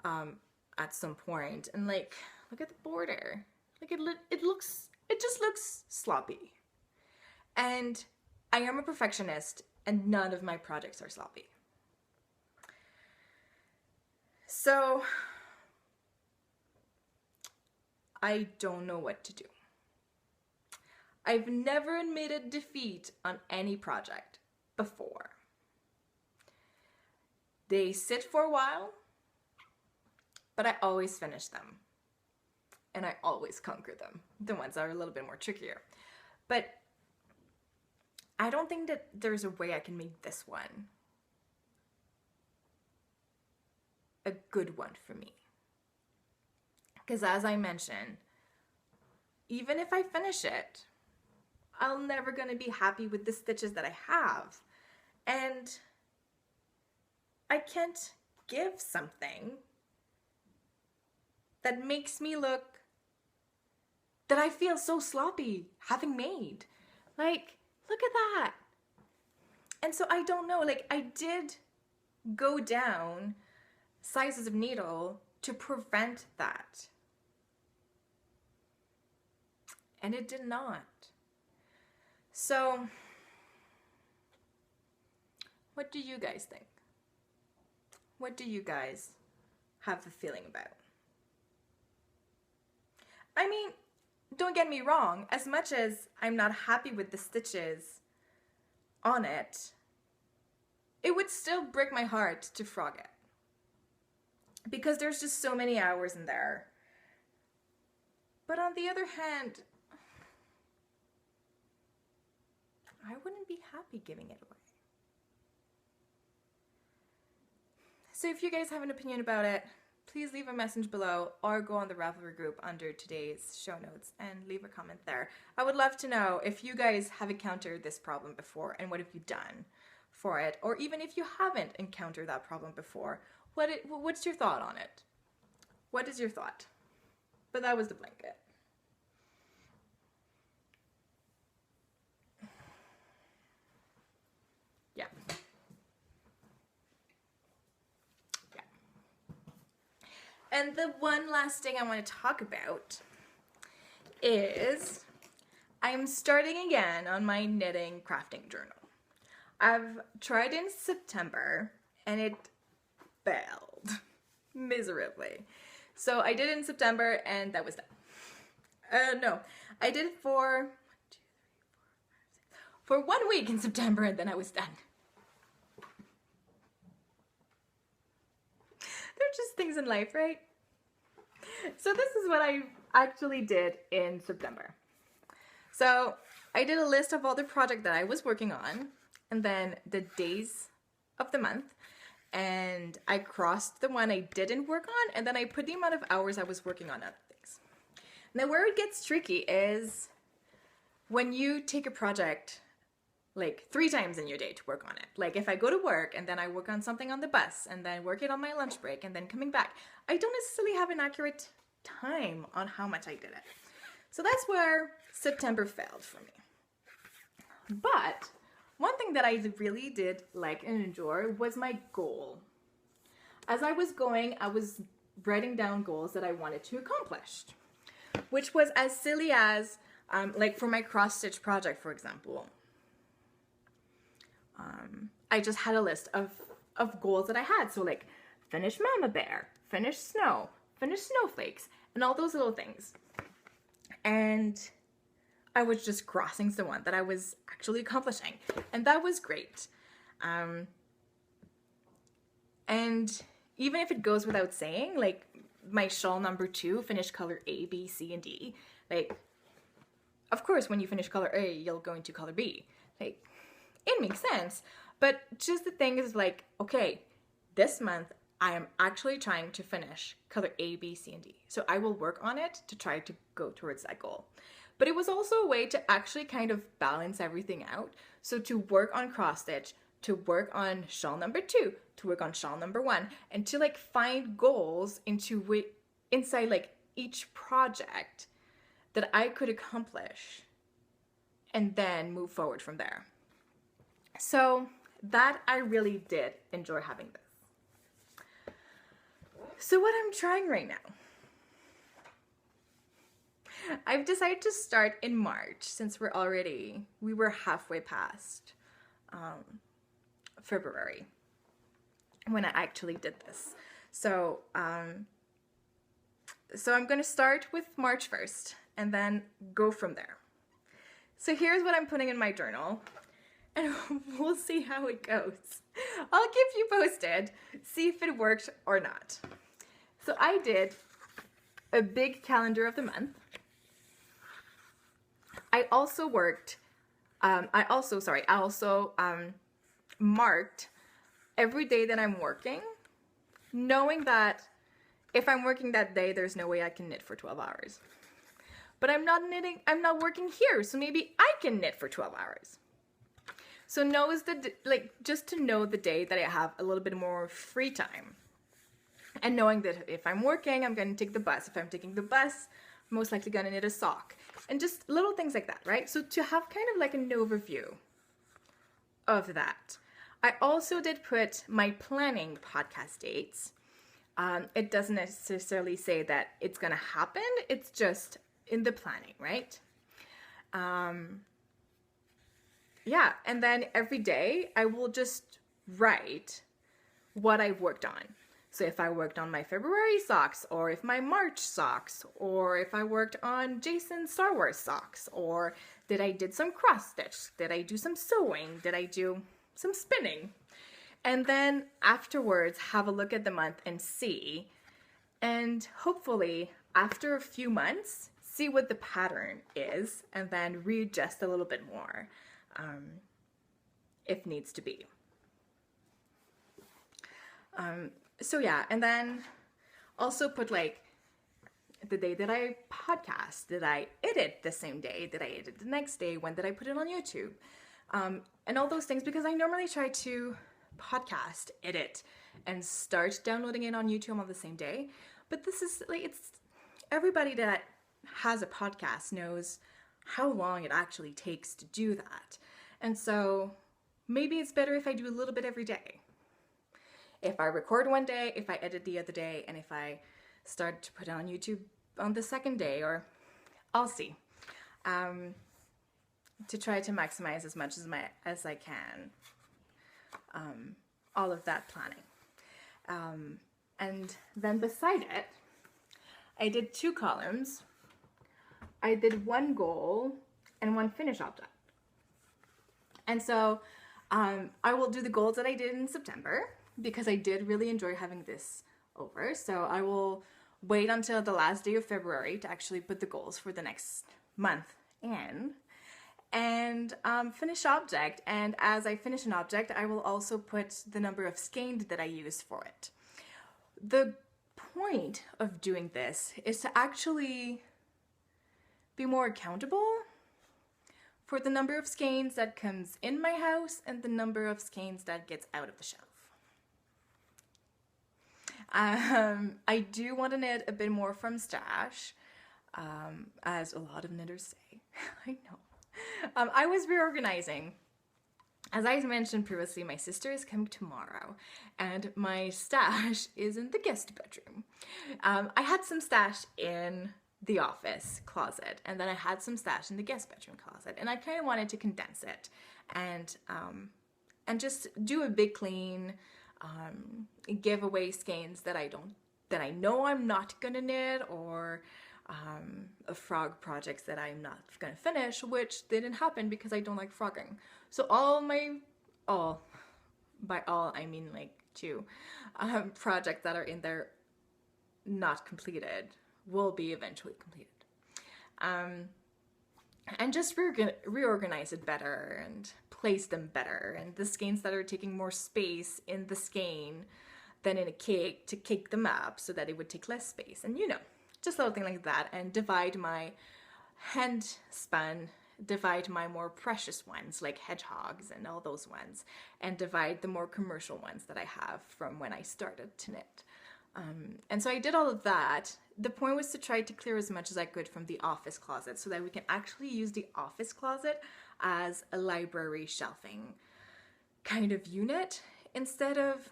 [SPEAKER 1] at some point. And like, look at the border. Like it just looks sloppy. And I am a perfectionist, and none of my projects are sloppy. So I don't know what to do. I've never admitted defeat on any project before. They sit for a while, but I always finish them. And I always conquer them. The ones that are a little bit more trickier. But I don't think that there's a way I can make this one a good one for me. Because as I mentioned, even if I finish it, I'm never going to be happy with the stitches that I have. And I can't give something that makes me look, that I feel so sloppy having made. Like, look at that. And so I don't know, like I did go down sizes of needle to prevent that. And it did not. So, what do you guys think? What do you guys have a feeling about? I mean, don't get me wrong, as much as I'm not happy with the stitches on it, it would still break my heart to frog it. Because there's just so many hours in there. But on the other hand, I wouldn't be happy giving it away. So if you guys have an opinion about it, please leave a message below or go on the Ravelry group under today's show notes and leave a comment there. I would love to know if you guys have encountered this problem before and what have you done for it, or even if you haven't encountered that problem before, what's your thought on it? What is your thought? But that was the blanket. Yeah. And the one last thing I want to talk about is I'm starting again on my knitting crafting journal. I've tried in September and it failed miserably. So I did it in September and that was done. No, I did it for 1 week in September and then I was done. They're just things in life, right? So this is what I actually did in September. So I did a list of all the projects that I was working on and then the days of the month, and I crossed the one I didn't work on and then I put the amount of hours I was working on other things. Now where it gets tricky is when you take a project like 3 times in your day to work on it. Like if I go to work and then I work on something on the bus and then work it on my lunch break and then coming back, I don't necessarily have an accurate time on how much I did it. So that's where September failed for me. But one thing that I really did like and enjoy was my goal. As I was going, I was writing down goals that I wanted to accomplish, which was as silly as like for my cross stitch project, for example. I just had a list of goals that I had. So like finish Mama Bear, finish Snow, finish Snowflakes, and all those little things. And I was just crossing the one that I was actually accomplishing. And that was great. And even if it goes without saying, like my shawl number 2, finish color A, B, C, and D. Like, of course, when you finish color A, you'll go into color B. Like, it makes sense. But just the thing is like, okay, this month I am actually trying to finish color A, B, C, and D. So I will work on it to try to go towards that goal. But it was also a way to actually kind of balance everything out. So to work on cross stitch, to work on shawl number 2, to work on shawl number 1, and to like find goals inside like each project that I could accomplish and then move forward from there. So that I really did enjoy having this. So what I'm trying right now, I've decided to start in March since we were halfway past February when I actually did this. So I'm going to start with March 1st and then go from there. So here's what I'm putting in my journal and we'll see how it goes. I'll keep you posted, see if it worked or not. So I did a big calendar of the month. I also marked every day that I'm working, knowing that if I'm working that day, there's no way I can knit for 12 hours. But I'm not working here, so maybe I can knit for 12 hours. So knows the, like, just to know the day that I have a little bit more free time. And knowing that if I'm working, I'm going to take the bus. If I'm taking the bus, I'm most likely going to knit a sock. And just little things like that, right? So to have kind of like an overview of that. I also did put my planning podcast dates. It doesn't necessarily say that it's going to happen. It's just in the planning, right? Yeah, and then every day I will just write what I've worked on. So if I worked on my February socks, or if my March socks, or if I worked on Jason's Star Wars socks, or did some cross stitch, did I do some sewing, did I do some spinning? And then afterwards have a look at the month and see, and hopefully after a few months, see what the pattern is, and then readjust a little bit more if needs to be. So yeah, and then also put like the day that I podcast. Did I edit the same day? Did I edit the next day? When did I put it on YouTube? And all those things, because I normally try to podcast, edit, and start downloading it on YouTube on the same day. But this is like, it's everybody that has a podcast knows how long it actually takes to do that. And so maybe it's better if I do a little bit every day. If I record one day, if I edit the other day, and if I start to put it on YouTube on the second day, or I'll see. To try to maximize as much as I can all of that planning. And then beside it, I did 2 columns. I did 1 goal and 1 finish object. And so I will do the goals that I did in September, because I did really enjoy having this over. So I will wait until the last day of February to actually put the goals for the next month in, and finish object. And as I finish an object, I will also put the number of skeins that I use for it. The point of doing this is to actually be more accountable for the number of skeins that comes in my house and the number of skeins that gets out of the shelf. I do want to knit a bit more from stash, as a lot of knitters say. I know. I was reorganizing. As I mentioned previously, my sister is coming tomorrow, and my stash is in the guest bedroom. I had some stash in the office closet, and then I had some stash in the guest bedroom closet, and I kind of wanted to condense it and just do a big clean. Give away skeins that I know I'm not gonna knit, or frog projects that I'm not gonna finish, which didn't happen because I don't like frogging. So by all I mean like 2 projects that are in there not completed will be eventually completed. And just reorganize it better and place them better, and the skeins that are taking more space in the skein than in a cake, to cake them up so that it would take less space, and just a little thing like that. And divide my hand spun, divide my more precious ones like hedgehogs and all those ones, and divide the more commercial ones that I have from when I started to knit. And so I did all of that. The point was to try to clear as much as I could from the office closet, so that we can actually use the office closet as a library shelving kind of unit instead of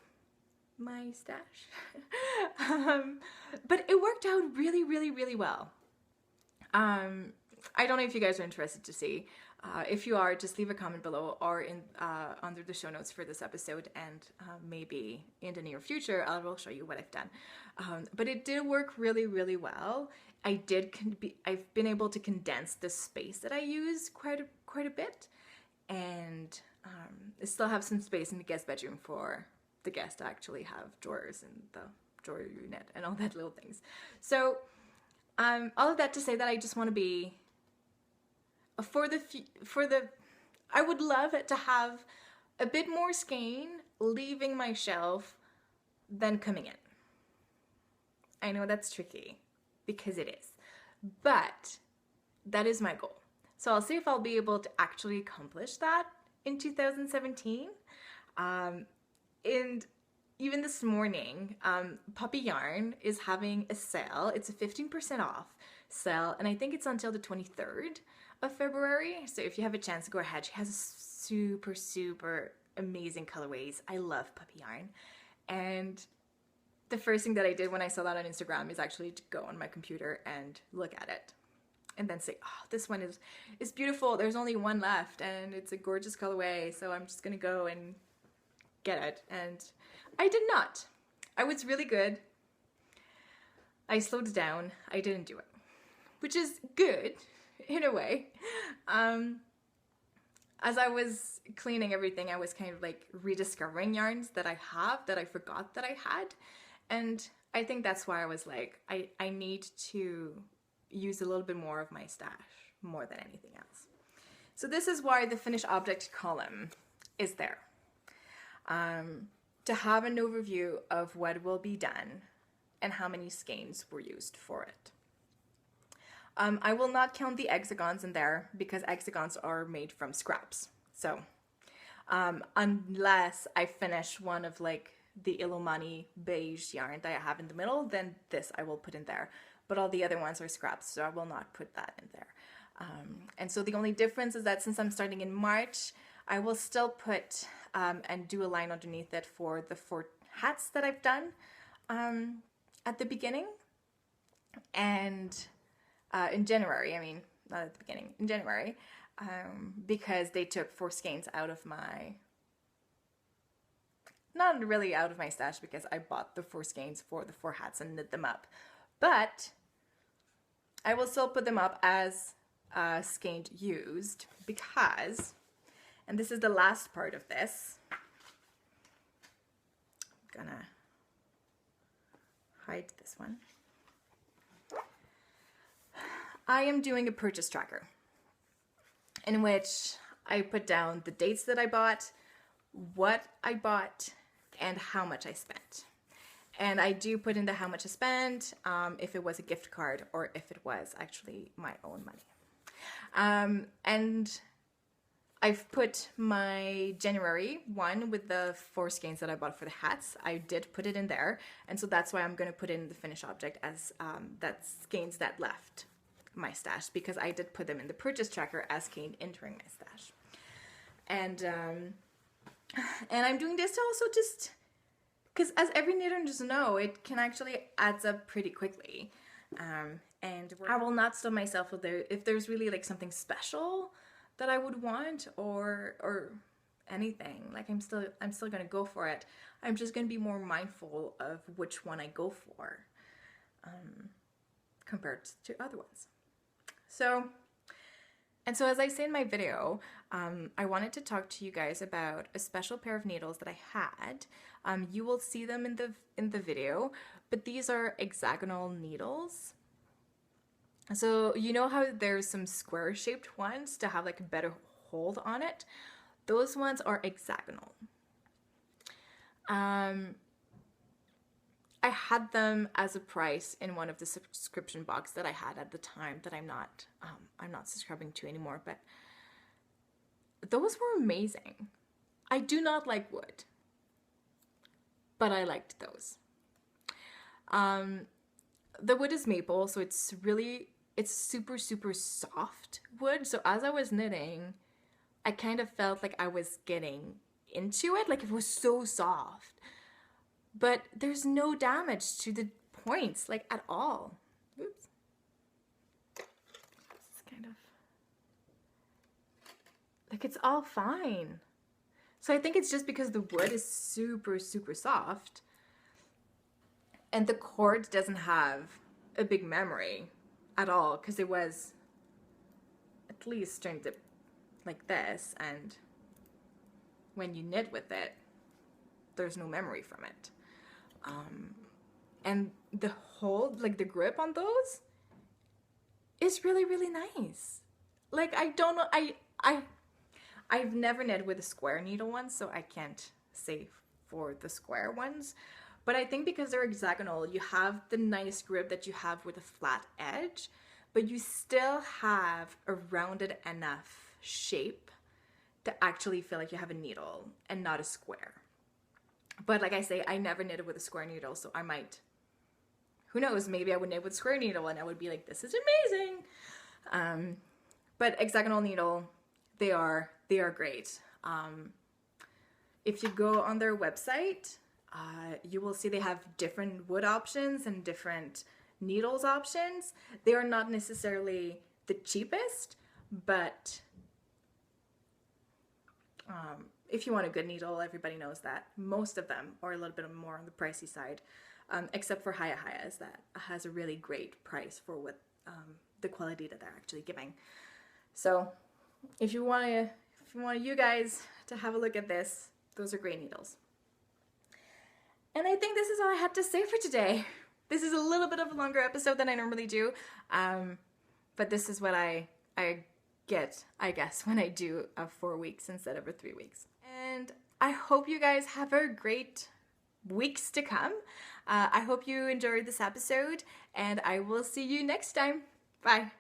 [SPEAKER 1] my stash. But it worked out really, really, really well. I don't know if you guys are interested to see. If you are, just leave a comment below, or in under the show notes for this episode, and maybe in the near future I will show you what I've done. But it did work really, really well. I've been able to condense the space that I use quite a bit, and I still have some space in the guest bedroom for the guest to actually have drawers and the drawer unit and all that little things. So all of that to say that I just want to be I would love it to have a bit more skein leaving my shelf than coming in. I know that's tricky, because it is, but that is my goal. So I'll see if I'll be able to actually accomplish that in 2017. And even this morning, Puppy Yarn is having a sale. It's a 15% off sale, and I think it's until the 23rd of February. So if you have a chance, go ahead. She has super, super amazing colorways. I love Puppy Yarn. And the first thing that I did when I saw that on Instagram is actually to go on my computer and look at it. And then say, oh, this one is beautiful. There's only one left, and it's a gorgeous colorway. So I'm just gonna go and get it. And I did not. I was really good. I slowed down. I didn't do it, which is good in a way. As I was cleaning everything, I was kind of like rediscovering yarns that I have that I forgot that I had. And I think that's why I was like, I need to use a little bit more of my stash more than anything else. So this is why the finished object column is there. To have an overview of what will be done and how many skeins were used for it. I will not count the hexagons in there because hexagons are made from scraps. So unless I finish one of like the Illuminati beige yarn that I have in the middle, then this I will put in there. But all the other ones are scraps, so I will not put that in there. And so the only difference is that since I'm starting in March, I will still put and do a line underneath it for the 4 hats that I've done at the beginning. And in January, I mean, not at the beginning, in January, because they took 4 skeins out of my, not really out of my stash because I bought the 4 skeins for the 4 hats and knit them up. But I will still put them up as skeined used because, and this is the last part of this, I'm gonna hide this one. I am doing a purchase tracker in which I put down the dates that I bought, what I bought, and how much I spent. And I do put in the how much I spent, if it was a gift card or if it was actually my own money. And I've put my January one with the 4 skeins that I bought for the hats. I did put it in there. And so that's why I'm going to put in the finished object as that skeins that left my stash, because I did put them in the purchase tracker as skein entering my stash. And I'm doing this to also just, because as every knitter just know, it can actually adds up pretty quickly. And I will not stop myself if there's really like something special that I would want or anything. Like I'm still gonna go for it. I'm just gonna be more mindful of which one I go for compared to other ones. So as I say in my video, I wanted to talk to you guys about a special pair of needles that I had. You will see them in the video, but these are hexagonal needles. So you know how there's some square shaped ones to have like a better hold on it? Those ones are hexagonal. I had them as a price in one of the subscription boxes that I had at the time that I'm not subscribing to anymore, but those were amazing. I do not like wood, but I liked those. The wood is maple, so it's super, super soft wood. So as I was knitting, I kind of felt like I was getting into it, like it was so soft. But there's no damage to the points, like at all. Oops. It's kind of, like it's all fine. So I think it's just because the wood is super, super soft. And the cord doesn't have a big memory at all, because it was at least turned it like this, and when you knit with it, there's no memory from it. And the hold, like the grip on those is really, really nice. Like I don't know, I've never knit with a square needle one, so I can't say for the square ones. But I think because they're hexagonal, you have the nice grip that you have with a flat edge, but you still have a rounded enough shape to actually feel like you have a needle and not a square. But like I say, I never knitted with a square needle, so I might, who knows, maybe I would knit with a square needle and I would be like, this is amazing. But hexagonal needle, they are great. If you go on their website, you will see they have different wood options and different needles options. They are not necessarily the cheapest, but if you want a good needle, everybody knows that most of them are a little bit more on the pricey side, except for Haya's that has a really great price for what the quality that they're actually giving. So if you want you guys to have a look at this, those are great needles. And I think this is all I had to say for today. This is a little bit of a longer episode than I normally do, but this is what I get, I guess, when I do a 4 weeks instead of a 3 weeks. And I hope you guys have a great weeks to come. I hope you enjoyed this episode, and I will see you next time. Bye.